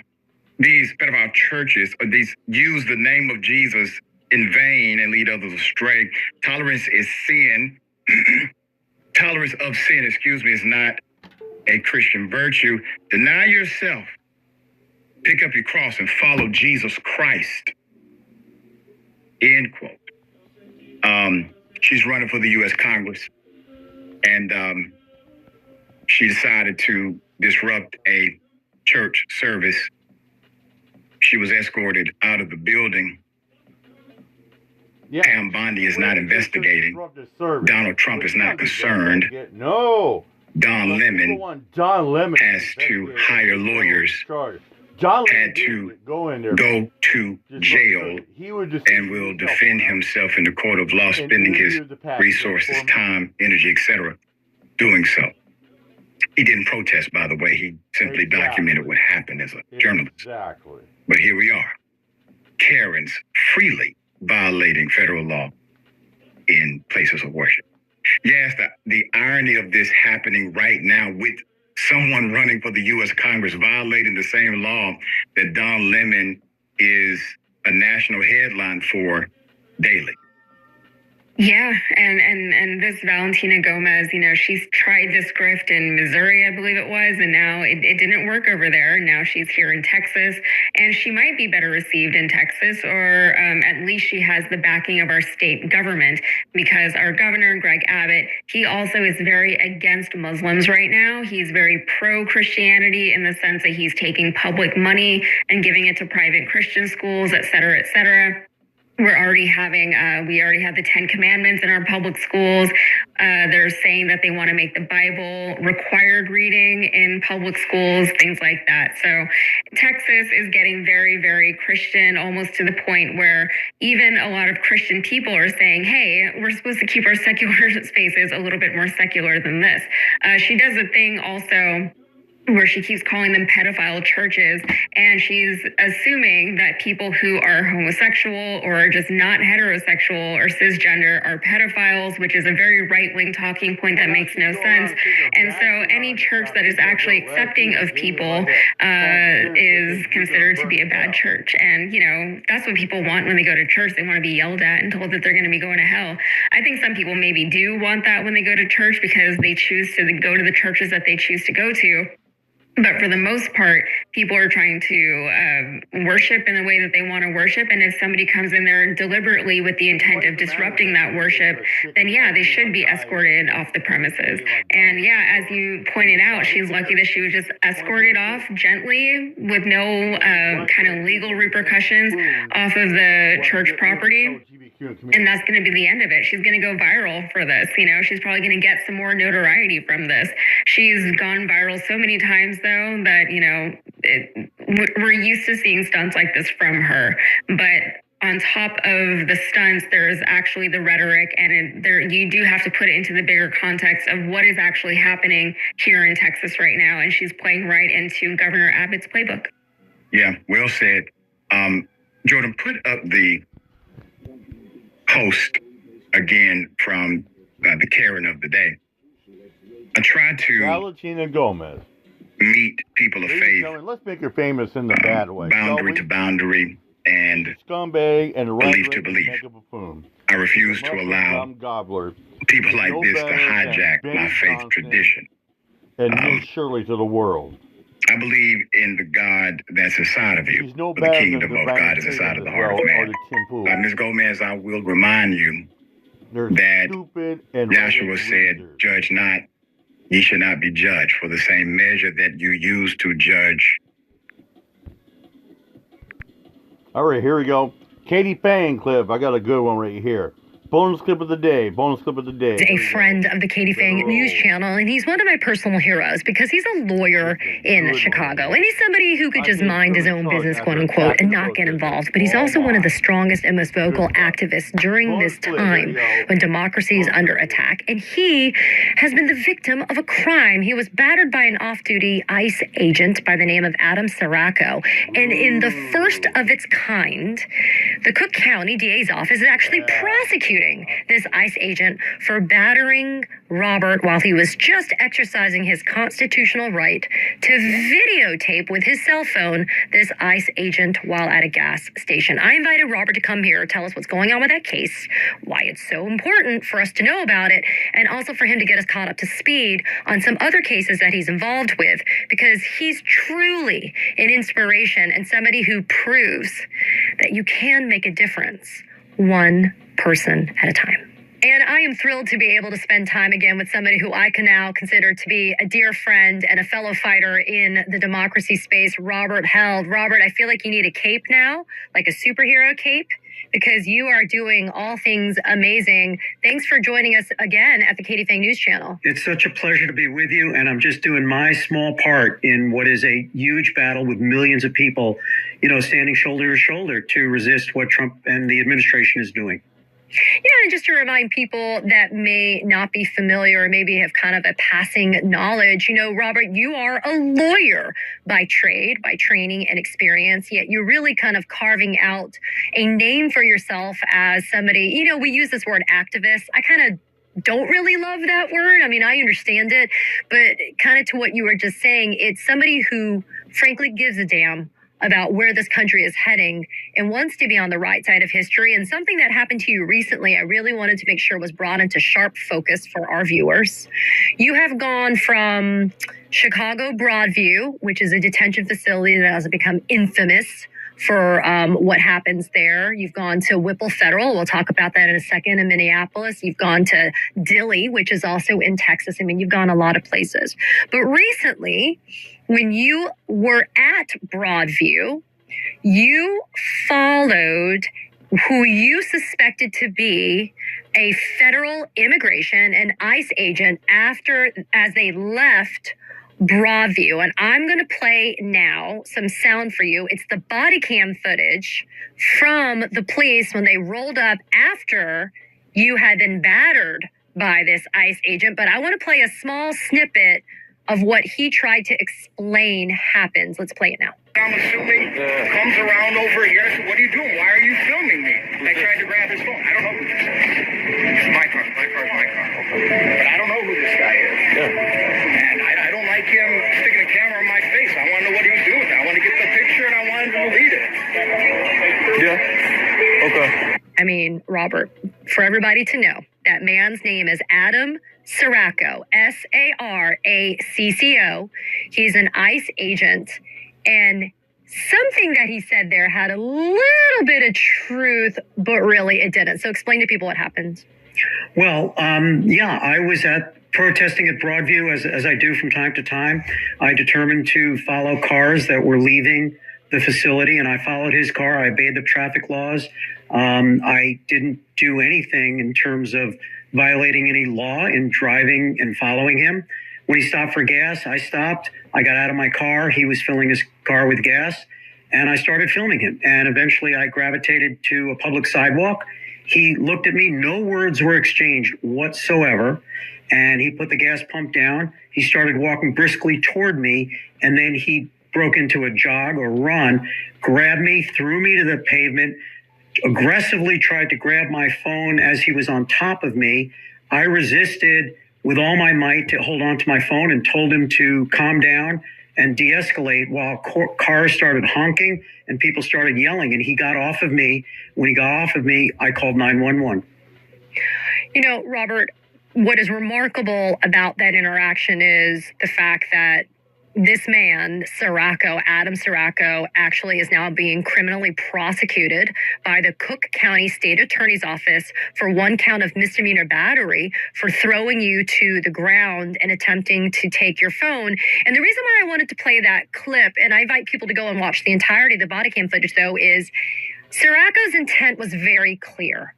These pedophile churches, these use the name of Jesus in vain and lead others astray. Tolerance is sin. Tolerance of sin, is not a Christian virtue. Deny yourself. Pick up your cross and follow Jesus Christ. End quote. She's running for the U.S. Congress. And she decided to disrupt a church service. She was escorted out of the building. Pam Bondi is not investigating. Donald Trump is not concerned. No. Don Lemon has to hire lawyers, had to go to jail, and will defend himself in the court of law, spending his resources, time, energy, etc., doing so. He didn't protest, by the way. He simply documented what happened as a journalist. Exactly. But here we are. Karens freely violating federal law in places of worship. Yes, the irony of this happening right now with someone running for the U.S. Congress violating the same law that Don Lemon is a national headline for daily. Yeah, and this Valentina Gomez, she's tried this grift in Missouri, I believe it was, and now it didn't work over there. Now she's here in Texas, and she might be better received in Texas, or at least she has the backing of our state government, because our governor, Greg Abbott, he also is very against Muslims right now. He's very pro-Christianity in the sense that he's taking public money and giving it to private Christian schools, et cetera, et cetera. We already have the 10 Commandments in our public schools. They're saying that they want to make the Bible required reading in public schools, things like that. So Texas is getting very, very Christian, almost to the point where even a lot of Christian people are saying, hey, we're supposed to keep our secular spaces a little bit more secular than this. She does a thing also where she keeps calling them pedophile churches, and she's assuming that people who are homosexual or are just not heterosexual or cisgender are pedophiles, which is a very right-wing talking point that makes no sense. And so any church that is actually accepting of people is considered to be a bad church. And, that's what people want when they go to church. They want to be yelled at and told that they're going to be going to hell. I think some people maybe do want that when they go to church because they choose to go to the churches that they choose to go to. But for the most part, people are trying to worship in the way that they want to worship. And if somebody comes in there deliberately with the intent of disrupting that worship, then yeah, they should be escorted off the premises. And yeah, as you pointed out, she's lucky that she was just escorted off gently with no kind of legal repercussions off of the church property. And that's going to be the end of it. She's going to go viral for this. She's probably going to get some more notoriety from this. She's gone viral so many times, though, that, we're used to seeing stunts like this from her. But on top of the stunts, there's actually the rhetoric, and you do have to put it into the bigger context of what is actually happening here in Texas right now. And she's playing right into Governor Abbott's playbook. Yeah, well said. Jordan, put up the post again from the Karen of the day. I tried to Valentina Gomez. meet people of faith, let's make her famous in the bad way. boundary to boundary, and scumbag and belief to belief. I refuse to allow people like this to hijack my faith tradition. And Miss Shirley to the world. I believe in the God that's inside of you. The kingdom of God is inside of the heart of man. Ms. Gomez, I will remind you that Joshua said, judge not, ye should not be judged, for the same measure that you use to judge. All right, here we go. Katie Fang clip. I got a good one right here. Bonus clip of the day. Bonus clip of the day. A friend of the Katie Fang News Channel, and he's one of my personal heroes because he's a lawyer in Chicago, and he's somebody who could just mind his own business, quote unquote, and not get involved. But he's also one of the strongest and most vocal activists during this time when democracy is under attack, and he has been the victim of a crime. He was battered by an off-duty ICE agent by the name of Adam Siracco, and in the first of its kind, the Cook County DA's office is actually prosecuting this ICE agent for battering Robert while he was just exercising his constitutional right to videotape with his cell phone this ICE agent while at a gas station. I invited Robert to come here, tell us what's going on with that case, why it's so important for us to know about it, and also for him to get us caught up to speed on some other cases that he's involved with, because he's truly an inspiration and somebody who proves that you can make a difference one person at a time. And I am thrilled to be able to spend time again with somebody who I can now consider to be a dear friend and a fellow fighter in the democracy space, Robert Held. Robert, I feel like you need a cape now, like a superhero cape, because you are doing all things amazing. Thanks for joining us again at the Katie Fang News Channel. It's such a pleasure to be with you, and I'm just doing my small part in what is a huge battle with millions of people, standing shoulder to shoulder to resist what Trump and the administration is doing. Yeah, and just to remind people that may not be familiar or maybe have kind of a passing knowledge, Robert, you are a lawyer by trade, by training and experience, yet you're really kind of carving out a name for yourself as somebody, we use this word activist. I kind of don't really love that word. I mean, I understand it, but kind of to what you were just saying, it's somebody who frankly gives a damn about where this country is heading and wants to be on the right side of history. And something that happened to you recently, I really wanted to make sure was brought into sharp focus for our viewers. You have gone from Chicago Broadview, which is a detention facility that has become infamous for what happens there. You've gone to Whipple Federal. We'll talk about that in a second, in Minneapolis. You've gone to Dilley, which is also in Texas. I mean, you've gone a lot of places. But recently, when you were at Broadview, you followed who you suspected to be a federal immigration and ICE agent as they left Broadview. And I'm going to play now some sound for you. It's the body cam footage from the police when they rolled up after you had been battered by this ICE agent. But I want to play a small snippet of what he tried to explain happens. Let's play it now. I'm assuming comes around over here. I said, what are you doing? Why are you filming me? I tried to grab his phone. I don't know who this is. It's my car. But I don't know who this guy is. And I don't like him sticking a camera in my face. I want to know what he was doing with it. I want to get the picture and I want him to delete it. Yeah. Okay. I mean, Robert, for everybody to know, that man's name is Adam Siracco, Saracco. He's an ICE agent, and something that he said there had a little bit of truth, but really it didn't. So explain to people what happened. Well, I was protesting at Broadview as I do from time to time. I determined to follow cars that were leaving the facility, and I followed his car. I obeyed the traffic laws. I didn't do anything in terms of violating any law in driving and following him. When he stopped for gas, I stopped. I got out of my car. He was filling his car with gas, and I started filming him. And eventually I gravitated to a public sidewalk. He looked at me. No words were exchanged whatsoever. And he put the gas pump down. He started walking briskly toward me, and then he broke into a jog or run, grabbed me, threw me to the pavement, aggressively tried to grab my phone as he was on top of me. I resisted with all my might to hold on to my phone and told him to calm down and de-escalate while cars started honking and people started yelling, and he got off of me. When he got off of me, I called 911. You know, Robert, what is remarkable about that interaction is the fact that this man, Adam Sirocco, actually is now being criminally prosecuted by the Cook County State Attorney's Office for one count of misdemeanor battery for throwing you to the ground and attempting to take your phone. And the reason why I wanted to play that clip, and I invite people to go and watch the entirety of the body cam footage, though, is Sirocco's intent was very clear.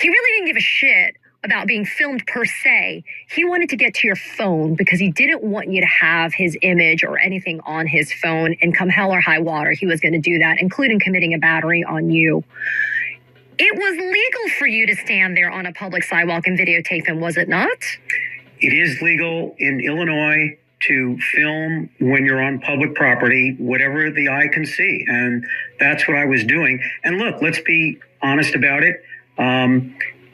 He really didn't give a shit about being filmed per se. He wanted to get to your phone because he didn't want you to have his image or anything on his phone, and come hell or high water, he was going to do that, including committing a battery on you. It was legal for you to stand there on a public sidewalk and videotape him, was it not? It is legal in Illinois to film when you're on public property, whatever the eye can see. And that's what I was doing. And look, let's be honest about it.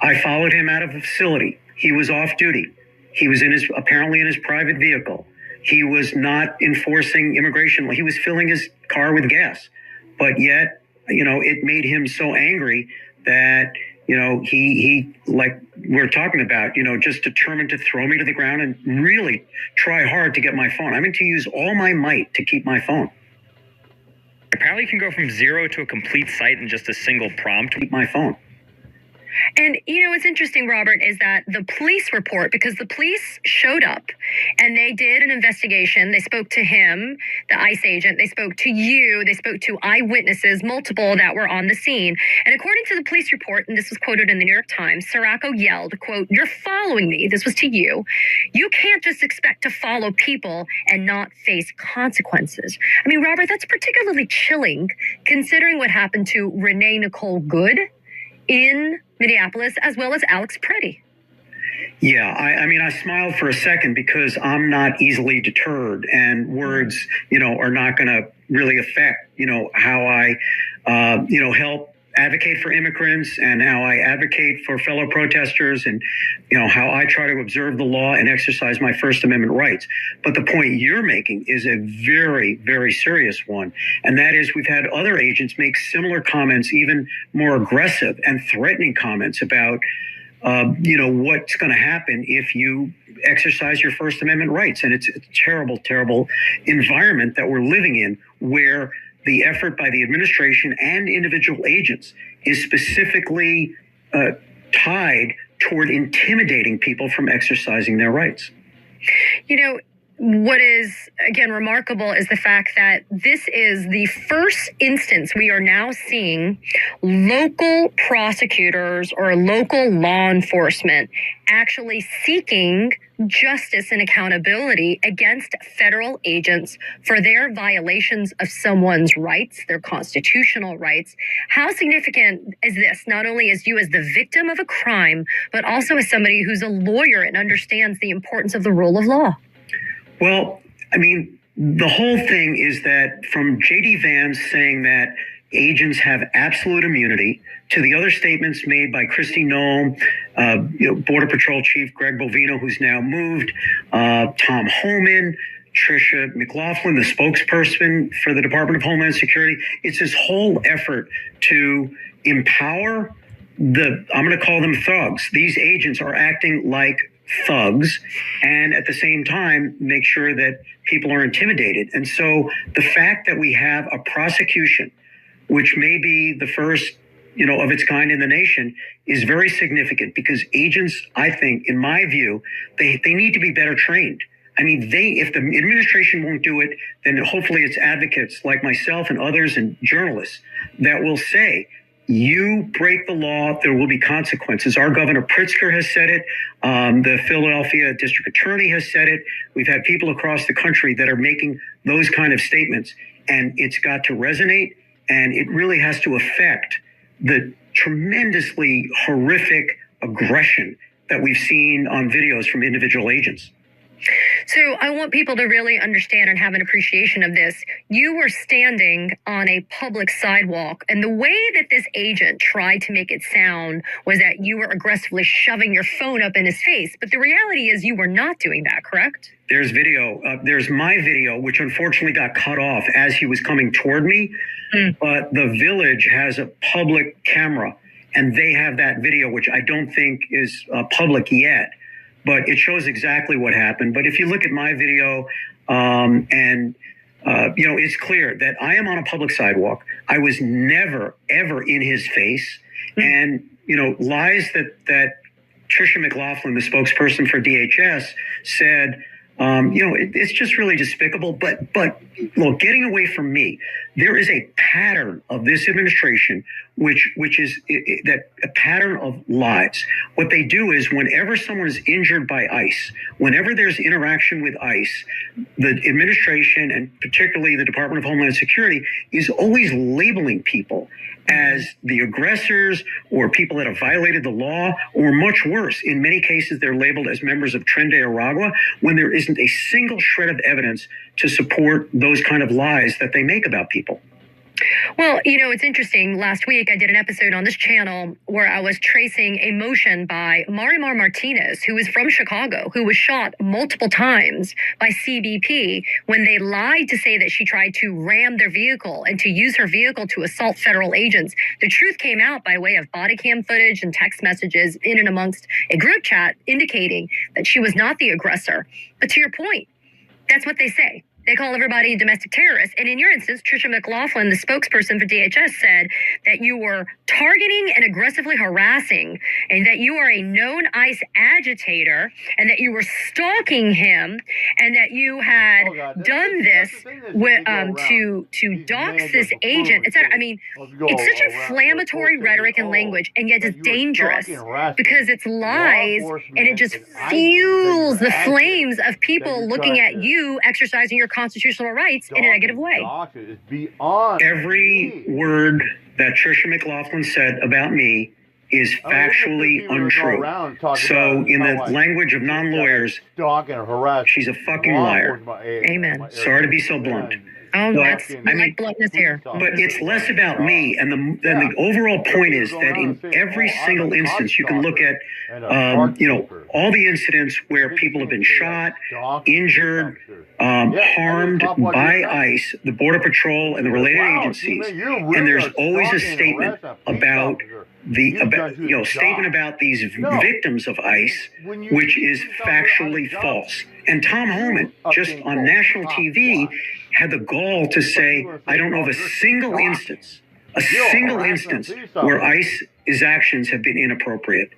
I followed him out of the facility. He was off duty. He was apparently in his private vehicle. He was not enforcing immigration. He was filling his car with gas. But yet, it made him so angry that, he like we're talking about, just determined to throw me to the ground and really try hard to get my phone. I mean, to use all my might to keep my phone. Apparently you can go from 0 to a complete site in just a single prompt. Keep my phone. And, what's interesting, Robert, is that the police report, because the police showed up and they did an investigation. They spoke to him, the ICE agent. They spoke to you. They spoke to eyewitnesses, multiple that were on the scene. And according to the police report, and this was quoted in the New York Times, Sirocco yelled, quote, "You're following me." This was to you. "You can't just expect to follow people and not face consequences." I mean, Robert, that's particularly chilling considering what happened to Renee Nicole Good in Minneapolis, as well as Alex Pretti. Yeah, I mean, I smiled for a second because I'm not easily deterred, and words, are not going to really affect, how I, help advocate for immigrants and how I advocate for fellow protesters and, how I try to observe the law and exercise my First Amendment rights. But the point you're making is a very, very serious one. And that is, we've had other agents make similar comments, even more aggressive and threatening comments about, what's going to happen if you exercise your First Amendment rights. And it's a terrible, terrible environment that we're living in, where the effort by the administration and individual agents is specifically tied toward intimidating people from exercising their rights. What is, again, remarkable is the fact that this is the first instance we are now seeing local prosecutors or local law enforcement actually seeking justice and accountability against federal agents for their violations of someone's rights, their constitutional rights. How significant is this, not only as you as the victim of a crime, but also as somebody who's a lawyer and understands the importance of the rule of law? Well, I mean, the whole thing is that from J.D. Vance saying that agents have absolute immunity to the other statements made by Kristi Noem, Border Patrol Chief Greg Bovino, who's now moved, Tom Homan, Tricia McLaughlin, the spokesperson for the Department of Homeland Security. It's this whole effort to empower I'm going to call them thugs. These agents are acting like thugs, and at the same time make sure that people are intimidated. And so the fact that we have a prosecution, which may be the first of its kind in the nation, is very significant, because agents, I think, in my view, they need to be better trained. I mean, if the administration won't do it, then hopefully it's advocates like myself and others and journalists that will say, you break the law, there will be consequences. Our Governor Pritzker has said it. The Philadelphia District Attorney has said it. We've had people across the country that are making those kind of statements, and it's got to resonate, and it really has to affect the tremendously horrific aggression that we've seen on videos from individual agents. So I want people to really understand and have an appreciation of this. You were standing on a public sidewalk, and the way that this agent tried to make it sound was that you were aggressively shoving your phone up in his face. But the reality is you were not doing that, correct? There's video. There's my video, which unfortunately got cut off as he was coming toward me. But the village has a public camera, and they have that video, which I don't think is public yet. But it shows exactly what happened. But if you look at my video, it's clear that I am on a public sidewalk. I was never, ever in his face. And, lies that Tricia McLaughlin, the spokesperson for DHS, said, it's just really despicable. But look, getting away from me, there is a pattern of this administration, which is that a pattern of lies. What they do is whenever someone is injured by ICE, whenever there's interaction with ICE, the administration and particularly the Department of Homeland Security is always labeling people as the aggressors or people that have violated the law, or much worse, in many cases, they're labeled as members of Tren de Aragua when there isn't a single shred of evidence to support those kind of lies that they make about people. Well, it's interesting. Last week, I did an episode on this channel where I was tracing a motion by Marimar Martinez, who is from Chicago, who was shot multiple times by CBP when they lied to say that she tried to ram their vehicle and to use her vehicle to assault federal agents. The truth came out by way of body cam footage and text messages in and amongst a group chat indicating that she was not the aggressor. But to your point, that's what they say. They call everybody domestic terrorists. And in your instance, Tricia McLaughlin, the spokesperson for DHS, said that you were targeting and aggressively harassing, and that you are a known ICE agitator, and that you were stalking him, and that you had done this with, to dox this agent, etc. I mean, it's such inflammatory rhetoric and language, and yet it's dangerous because it's lies, and it just fuels the flames of people looking at you exercising your constitutional rights in a negative way. Every word that Tricia McLaughlin said about me is factually untrue. So in the language of non-lawyers, she's a fucking liar. Amen. Sorry to be so blunt. Oh, like bluntness here. But it's less about me, and the overall point is that in every single instance, you can look at, all the incidents where people have been shot, injured, harmed by ICE, the Border Patrol, and the related agencies, and there's always a statement about statement about these victims of ICE, which is factually false. And Tom Homan, just on national TV, had the gall to say, I don't know of a single instance where ICE's actions have been inappropriate.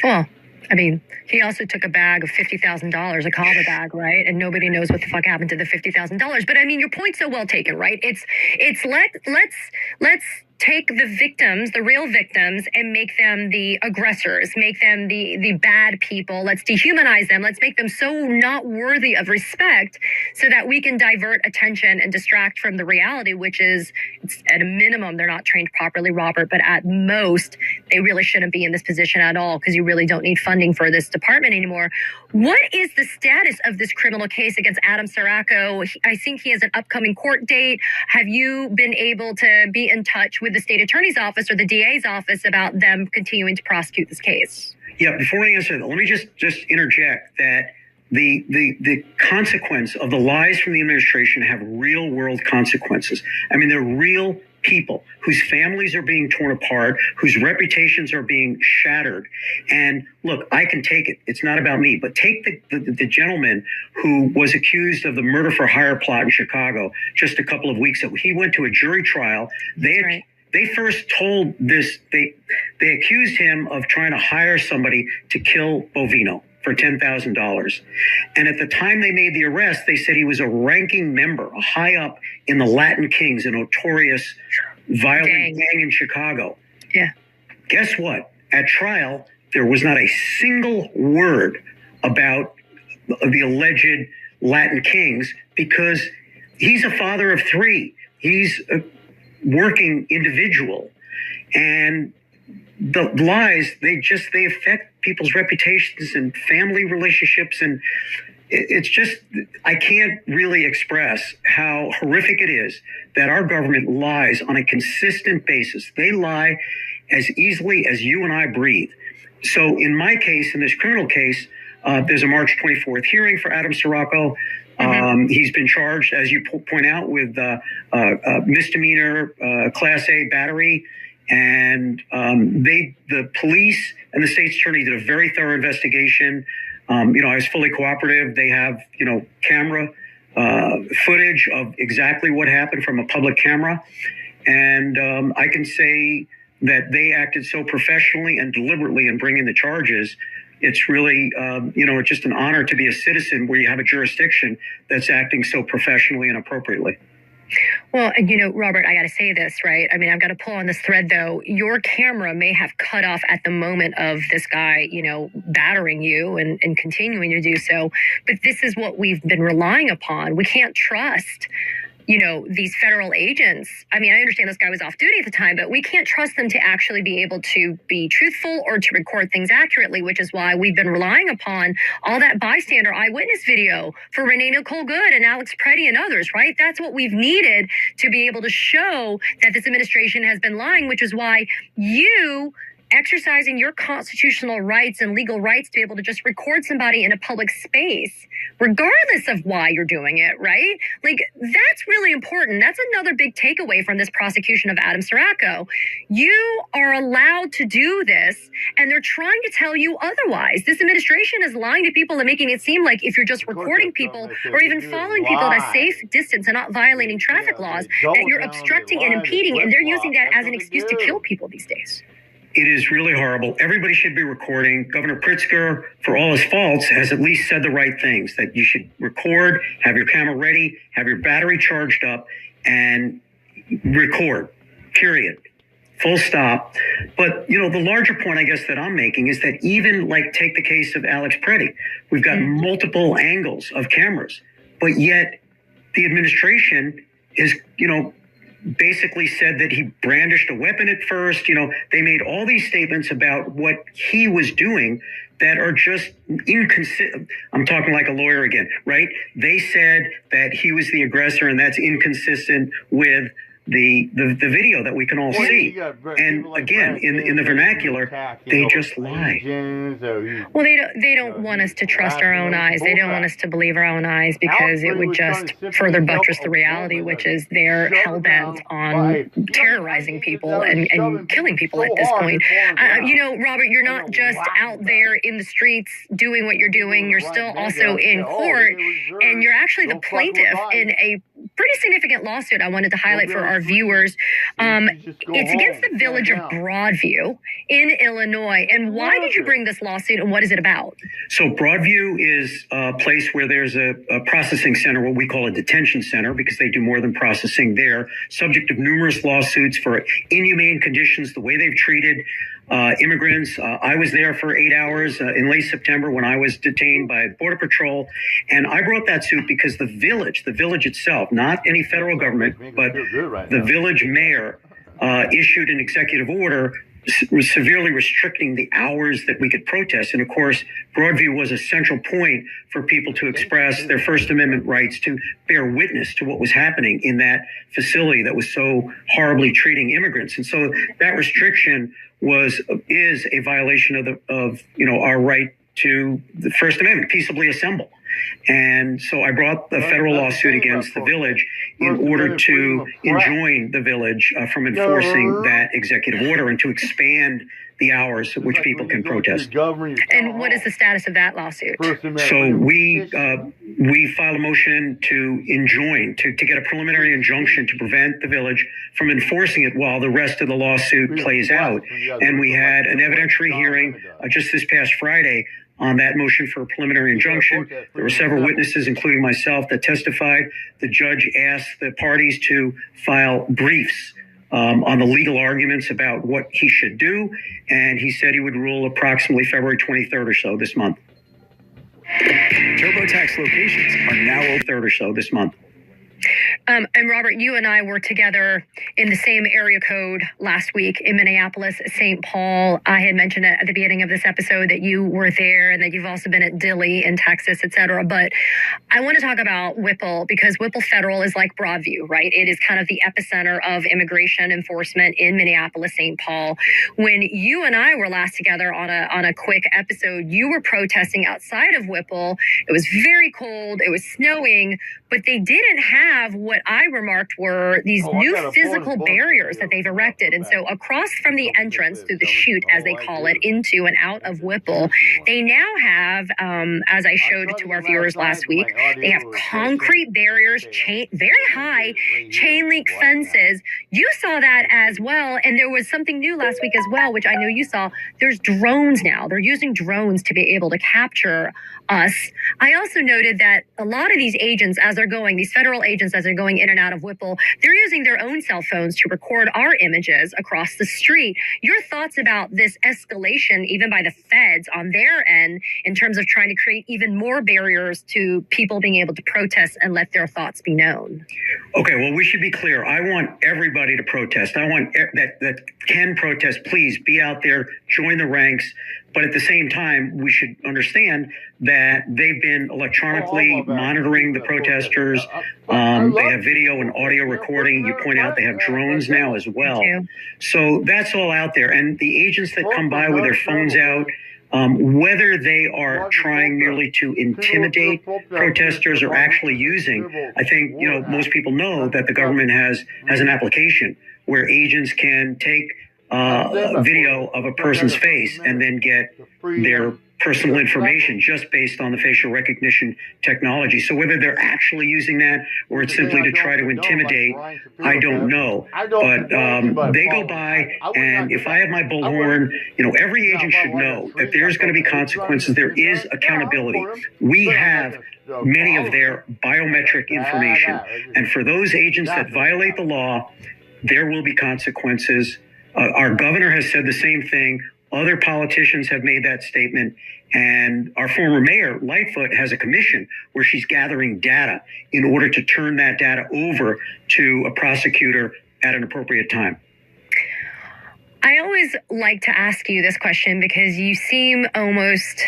Well, I mean, he also took a bag of $50,000, a kava bag, right? And nobody knows what the fuck happened to the $50,000. But I mean, your point's so well taken, right? Let's take the victims, the real victims, and make them the aggressors, make them the bad people. Let's dehumanize them. Let's make them so not worthy of respect so that we can divert attention and distract from the reality, which is, it's at a minimum, they're not trained properly, Robert, but at most, they really shouldn't be in this position at all because you really don't need funding for this department anymore. What is the status of this criminal case against Adam Saraco? I think he has an upcoming court date. Have you been able to be in touch with the state attorney's office or the DA's office about them continuing to prosecute this case? Yeah, before I answer that, let me just interject that the consequence of the lies from the administration have real world consequences. I mean, they're real people whose families are being torn apart, whose reputations are being shattered. And look, I can take it. It's not about me, but take the gentleman who was accused of the murder for hire plot in Chicago just a couple of weeks ago. He went to a jury trial. They first told this, they accused him of trying to hire somebody to kill Bovino for $10,000. And at the time they made the arrest, they said he was a ranking member, a high up in the Latin Kings, a notorious violent gang in Chicago. Yeah. Guess what? At trial, there was not a single word about the alleged Latin Kings because he's a father of three. He's a working individual. And the lies, they affect people's reputations and family relationships. And it's just, I can't really express how horrific it is that our government lies on a consistent basis. They lie as easily as you and I breathe. So in my case, in this criminal case, there's a March 24th hearing for Adam Sirocco. He's been charged, as you point out, with misdemeanor Class A battery. And the police and the state's attorney did a very thorough investigation. I was fully cooperative. They have, camera footage of exactly what happened from a public camera. And I can say that they acted so professionally and deliberately in bringing the charges. It's really, it's just an honor to be a citizen where you have a jurisdiction that's acting so professionally and appropriately. Well, Robert, I got to say this, right? I mean, I've got to pull on this thread, though. Your camera may have cut off at the moment of this guy, battering you and continuing to do so. But this is what we've been relying upon. We can't trust, these federal agents. I mean, I understand this guy was off duty at the time, but we can't trust them to actually be able to be truthful or to record things accurately, which is why we've been relying upon all that bystander eyewitness video for Renee Nicole Good and Alex Pretti and others, right? That's what we've needed to be able to show that this administration has been lying, which is why you exercising your constitutional rights and legal rights to be able to just record somebody in a public space, regardless of why you're doing it, right? Like, that's really important. That's another big takeaway from this prosecution of Adam Sirocco. You are allowed to do this, and they're trying to tell you otherwise. This administration is lying to people and making it seem like if you're just recording people or even following people at a safe distance and not violating traffic laws, that you're obstructing and impeding, and they're using that as an excuse to kill people these days. It is really horrible. Everybody should be recording. Governor Pritzker, for all his faults, has at least said the right things, that you should record, have your camera ready, have your battery charged up, and record, period. Full stop. But, the larger point, I guess, that I'm making is that even, take the case of Alex Pretti, we've got multiple angles of cameras, but yet the administration is, basically said that he brandished a weapon at first. They made all these statements about what he was doing that are just inconsistent. I'm talking like a lawyer again, right? They said that he was the aggressor, and that's inconsistent with the video that we can all see. And again, in the vernacular, they just lie. Well, they don't want us to trust our own eyes. They don't want us to believe our own eyes, because it would just further buttress the reality, which is they're hell-bent on terrorizing people and killing people at this point. Robert, you're not just out there in the streets doing what you're doing. You're still also in court, and you're actually the plaintiff in a pretty significant lawsuit I wanted to highlight for our viewers. It's against the village of Broadview in Illinois. And why did you bring this lawsuit, and what is it about? So Broadview is a place where there's a processing center, what we call a detention center, because they do more than processing there, subject of numerous lawsuits for inhumane conditions, the way they've treated immigrants. I was there for 8 hours in late September when I was detained by Border Patrol. And I brought that suit because the village itself, not any federal government, but the village mayor issued an executive order severely restricting the hours that we could protest. And of course, Broadview was a central point for people to express their First Amendment rights, to bear witness to what was happening in that facility that was so horribly treating immigrants. And so that restriction is a violation of our right to the First Amendment, peaceably assemble. And so I brought the federal lawsuit against the village in order to enjoin the village from enforcing that executive order and to expand the hours at which people can protest. And what is the status of that lawsuit? So we filed a motion to enjoin, to get a preliminary injunction to prevent the village from enforcing it while the rest of the lawsuit plays out. And we had an evidentiary hearing just this past Friday on that motion for a preliminary injunction. There were several witnesses, including myself, that testified. The judge asked the parties to file briefs on the legal arguments about what he should do, and he said he would rule approximately February 23rd or so this month. TurboTax locations are now open. 3rd or so this month. And Robert, you and I were together in the same area code last week in Minneapolis, St. Paul. I had mentioned at the beginning of this episode that you were there and that you've also been at Dilley in Texas, et cetera. But I want to talk about Whipple because Whipple Federal is like Broadview, right? It is kind of the epicenter of immigration enforcement in Minneapolis, St. Paul. When you and I were last together on a quick episode, you were protesting outside of Whipple. It was very cold. It was snowing, but they didn't have what I remarked were these new physical barriers that they've erected. And so across from the entrance through the chute, as they call it, into and out of Whipple, they now have, as I showed to our viewers last week, they have concrete barriers, very high chain link fences. You saw that as well. And there was something new last week as well, which I know you saw. There's drones now. They're using drones to be able to capture us. I also noted that a lot of these agents, as they're going, these federal agents, as they're going in and out of Whipple, they're using their own cell phones to record our images across the street. Your thoughts about this escalation, even by the feds on their end, in terms of trying to create even more barriers to people being able to protest and let their thoughts be known? Okay, well, we should be clear. I want everybody to protest. I want that can protest. Please be out there, join the ranks. But at the same time, we should understand that they've been electronically monitoring the protesters. They have video and audio recording. You point out they have drones now as well. So that's all out there. And the agents that come by with their phones out, whether they are trying merely to intimidate protesters or actually using, I think, most people know that the government has an application where agents can take a video of a person's face and then get their personal information just based on the facial recognition technology. So whether they're actually using that or it's simply to try to intimidate, I don't know. But they go by, and if I have my bullhorn, every agent should know that there's going to be consequences. There is accountability. We have many of their biometric information. And for those agents that violate the law, there will be consequences. Our governor has said the same thing. Other politicians have made that statement. And our former mayor, Lightfoot, has a commission where she's gathering data in order to turn that data over to a prosecutor at an appropriate time. I always like to ask you this question because you seem almost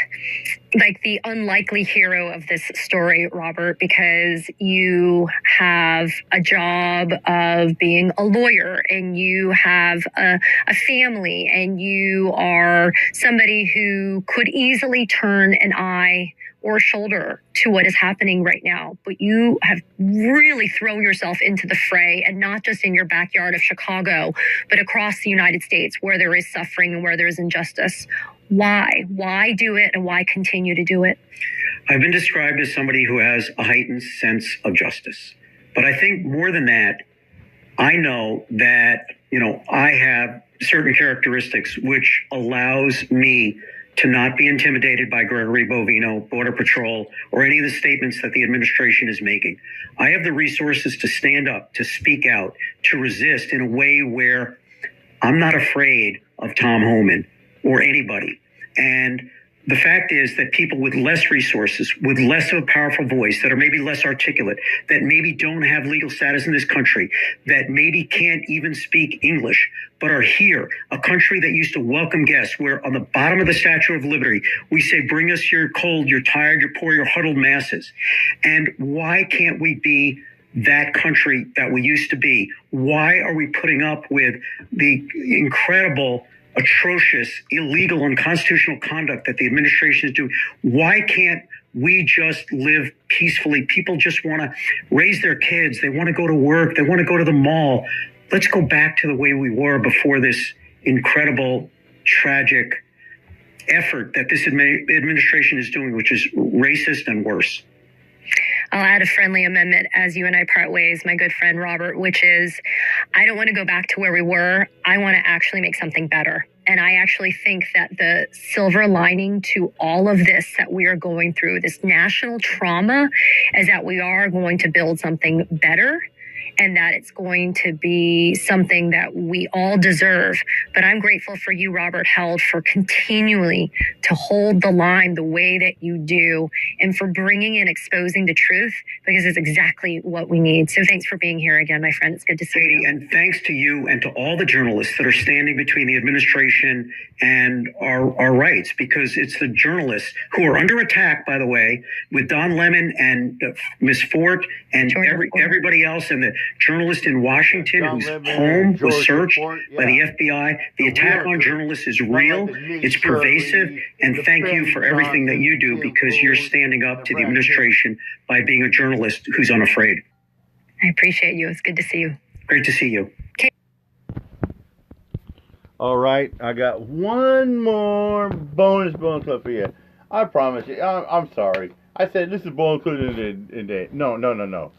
like the unlikely hero of this story, Robert, because you have a job of being a lawyer and you have a family and you are somebody who could easily turn an eye or shoulder to what is happening right now. But you have really thrown yourself into the fray, and not just in your backyard of Chicago, but across the United States where there is suffering and where there is injustice. Why? Why do it, and why continue to do it? I've been described as somebody who has a heightened sense of justice. But I think more than that, I know that, I have certain characteristics which allows me to not be intimidated by Gregory Bovino, Border Patrol, or any of the statements that the administration is making. I have the resources to stand up, to speak out, to resist in a way where I'm not afraid of Tom Homan or anybody. And the fact is that people with less resources, with less of a powerful voice, that are maybe less articulate, that maybe don't have legal status in this country, that maybe can't even speak English, but are here, a country that used to welcome guests, where on the bottom of the Statue of Liberty, we say, bring us your cold, your tired, your poor, your huddled masses. And why can't we be that country that we used to be? Why are we putting up with the incredible, atrocious, illegal, unconstitutional conduct that the administration is doing? Why can't we just live peacefully? People just want to raise their kids. They want to go to work. They want to go to the mall. Let's go back to the way we were before this incredible, tragic effort that this administration is doing, which is racist and worse. I'll add a friendly amendment as you and I part ways, my good friend Robert, which is I don't want to go back to where we were. I want to actually make something better. And I actually think that the silver lining to all of this that we are going through, this national trauma, is that we are going to build something better and that it's going to be something that we all deserve. But I'm grateful for you, Robert Held, for continually to hold the line the way that you do and for bringing and exposing the truth, because it's exactly what we need. So thanks for being here again, my friend. It's good to see you. And thanks to you and to all the journalists that are standing between the administration and our rights, because it's the journalists who are under attack, by the way, with Don Lemon and Ms. Fort and everybody else, and the journalist in Washington whose home was searched by the FBI. The attack on journalists is real, it's pervasive, and thank you for everything that you do, because you're standing up to the administration by being a journalist who's unafraid. I appreciate you. It's good to see you. Great to see you. All right, I got one more bonus clip for you. I promise you. I'm sorry. I said this is bonus clip in the No.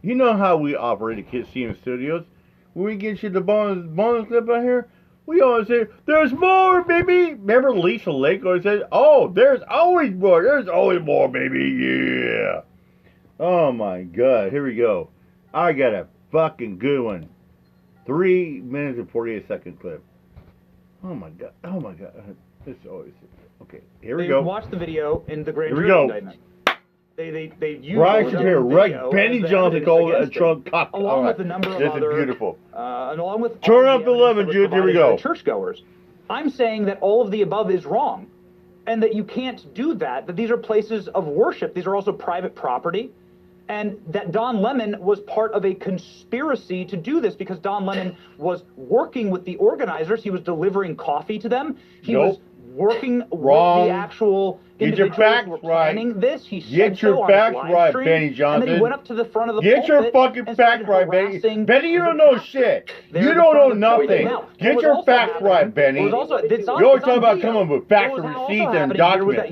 You know how we operate at Kid CM Studios? When we get you the bonus clip out here, we always say, there's more, baby. Remember Lisa Lake always said, oh, there's always more. There's always more, baby. Yeah. Oh, my God. Here we go. I got a fucking good one. 3 minutes and 48 second clip. Oh, my God. Oh, my God. This is always... Okay, here we go. Watch the video in the grand Here we jury go. indictment. They use Ryan Shapiro, right? Benny Johnson called a Trump cock. Along with a number of this other, is beautiful. And along with Turn all up the 11, Jude. Here we go. Churchgoers. I'm saying that all of the above is wrong, and that you can't do that. That these are places of worship. These are also private property, and that Don Lemon was part of a conspiracy to do this, because Don Lemon was working with the organizers. He was delivering coffee to them. He was working with the actual individuals who were planning this. He Get your facts right, Benny Johnson. And then he went up to the front of the Get your fucking facts right, Benny. Benny, you don't know shit. You don't know nothing. Get your facts right, Benny. You always talk about coming with facts and receipts and documents.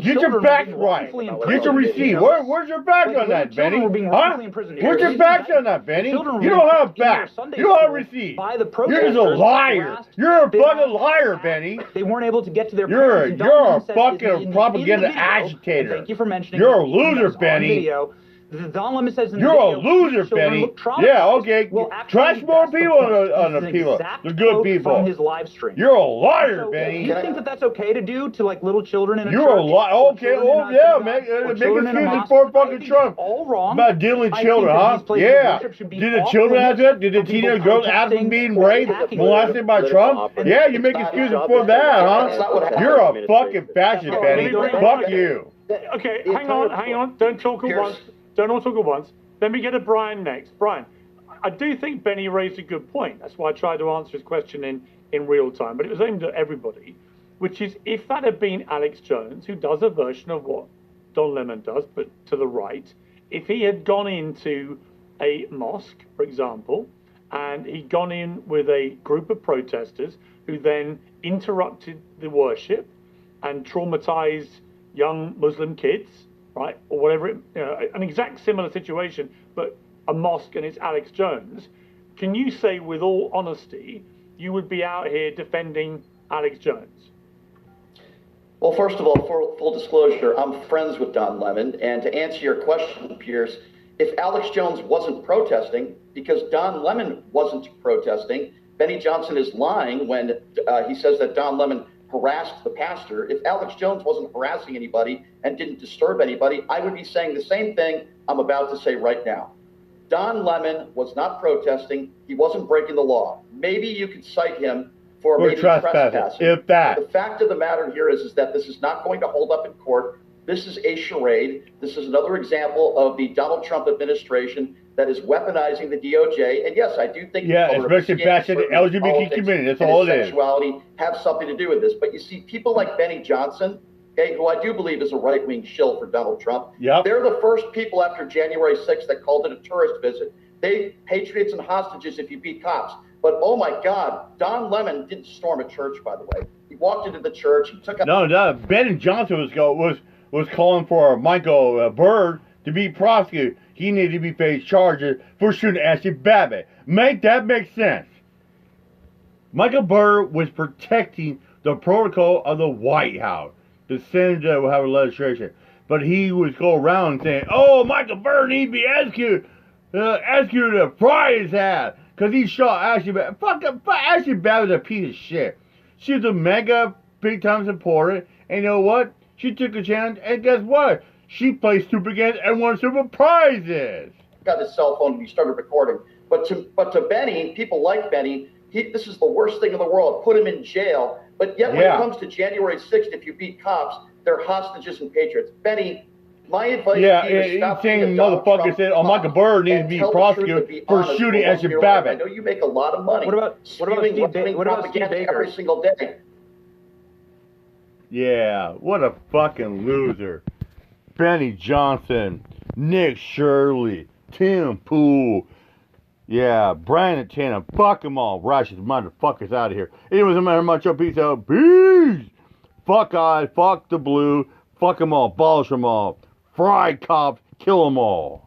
Get your facts right. Get your receipt. Where's your facts on that, Benny? Huh? Where's your facts on that, Benny? You don't have facts. You don't have receipts. You're just a liar. You're a fucking liar, Benny. They weren't able to get to their You're a fucking propaganda agitator. Thank you for mentioning. You're a loser, Benny. Don Lemon says in the You're video, a loser, Benny. Yeah, okay. Trash more people on the people, the good people. From his live stream. You're a liar, So, Benny. Do you think that that's okay to do to like little children in a You're church? a liar. Okay, oh yeah, make excuses for fucking Trump. All wrong. About dealing with children, huh? Yeah. Did the children have that? Did the teenage girls have them being raped, molested by Trump? Yeah, you make excuses for that, huh? You're a fucking fascist, Benny. Fuck you. Okay, hang on. Don't talk at once. Don't all talk at once. Let me get to Brian next. Brian, I do think Benny raised a good point. That's why I tried to answer his question in real time. But it was aimed at everybody, which is if that had been Alex Jones, who does a version of what Don Lemon does, but to the right, if he had gone into a mosque, for example, and he'd gone in with a group of protesters who then interrupted the worship and traumatized young Muslim kids, right, or whatever, an exact similar situation, but a mosque and it's Alex Jones, can you say with all honesty you would be out here defending Alex Jones? Well, first of all, for full disclosure, I'm friends with Don Lemon, and to answer your question, Pierce, if Alex Jones wasn't protesting, because Don Lemon wasn't protesting, Benny Johnson is lying when he says that Don Lemon harassed the pastor. If Alex Jones wasn't harassing anybody and didn't disturb anybody, I would be saying the same thing I'm about to say right now. Don Lemon was not protesting. He wasn't breaking the law. Maybe you could cite him for maybe trespassing. If that. The fact of the matter here is that this is not going to hold up in court. This is a charade. This is another example of the Donald Trump administration that is weaponizing the DOJ. And yes, I do think especially bashing the LGBT community. That's all it is. Sexuality have something to do with this. But you see, people like Benny Johnson, who I do believe is a right-wing shill for Donald Trump, they're the first people after January 6th that called it a tourist visit. They patriots and hostages if you beat cops. But oh my God, Don Lemon didn't storm a church, by the way. He walked into the church. He took up. Benny Johnson was calling for Michael Byrd to be prosecuted. He needed to be faced charges for shooting Ashley Babbitt. Make that make sense. Michael Byrd was protecting the protocol of the White House. The Senate will have a legislation. But he was going around saying, oh, Michael Byrd needs to be executed. Ask you to fry his ass. Because he shot Ashley Babbitt. Ashley Babbitt's a piece of shit. She's a mega big time supporter. And you know what? She took a chance. And guess what? She plays stupid games and won super prizes. Got his cell phone and he started recording. But to Benny, people like Benny, this is the worst thing in the world. Put him in jail. But yet when it comes to January 6th, if you beat cops, they're hostages and patriots. Benny, my advice to you is stop being a Donald Trump Michael Burr needs to be prosecuted for shooting Ashley Babbitt. I know you make a lot of money. What about Steve Baker? Every single day. Yeah, what a fucking loser. Benny Johnson, Nick Shirley, Tim Pool. Yeah, Brandon Tatum, fuck them all. Rush these motherfuckers out of here. Anyways, no matter much up, peace out. Peace. Fuck I, fuck the blue, fuck them all, abolish them all. Fry cops, kill them all.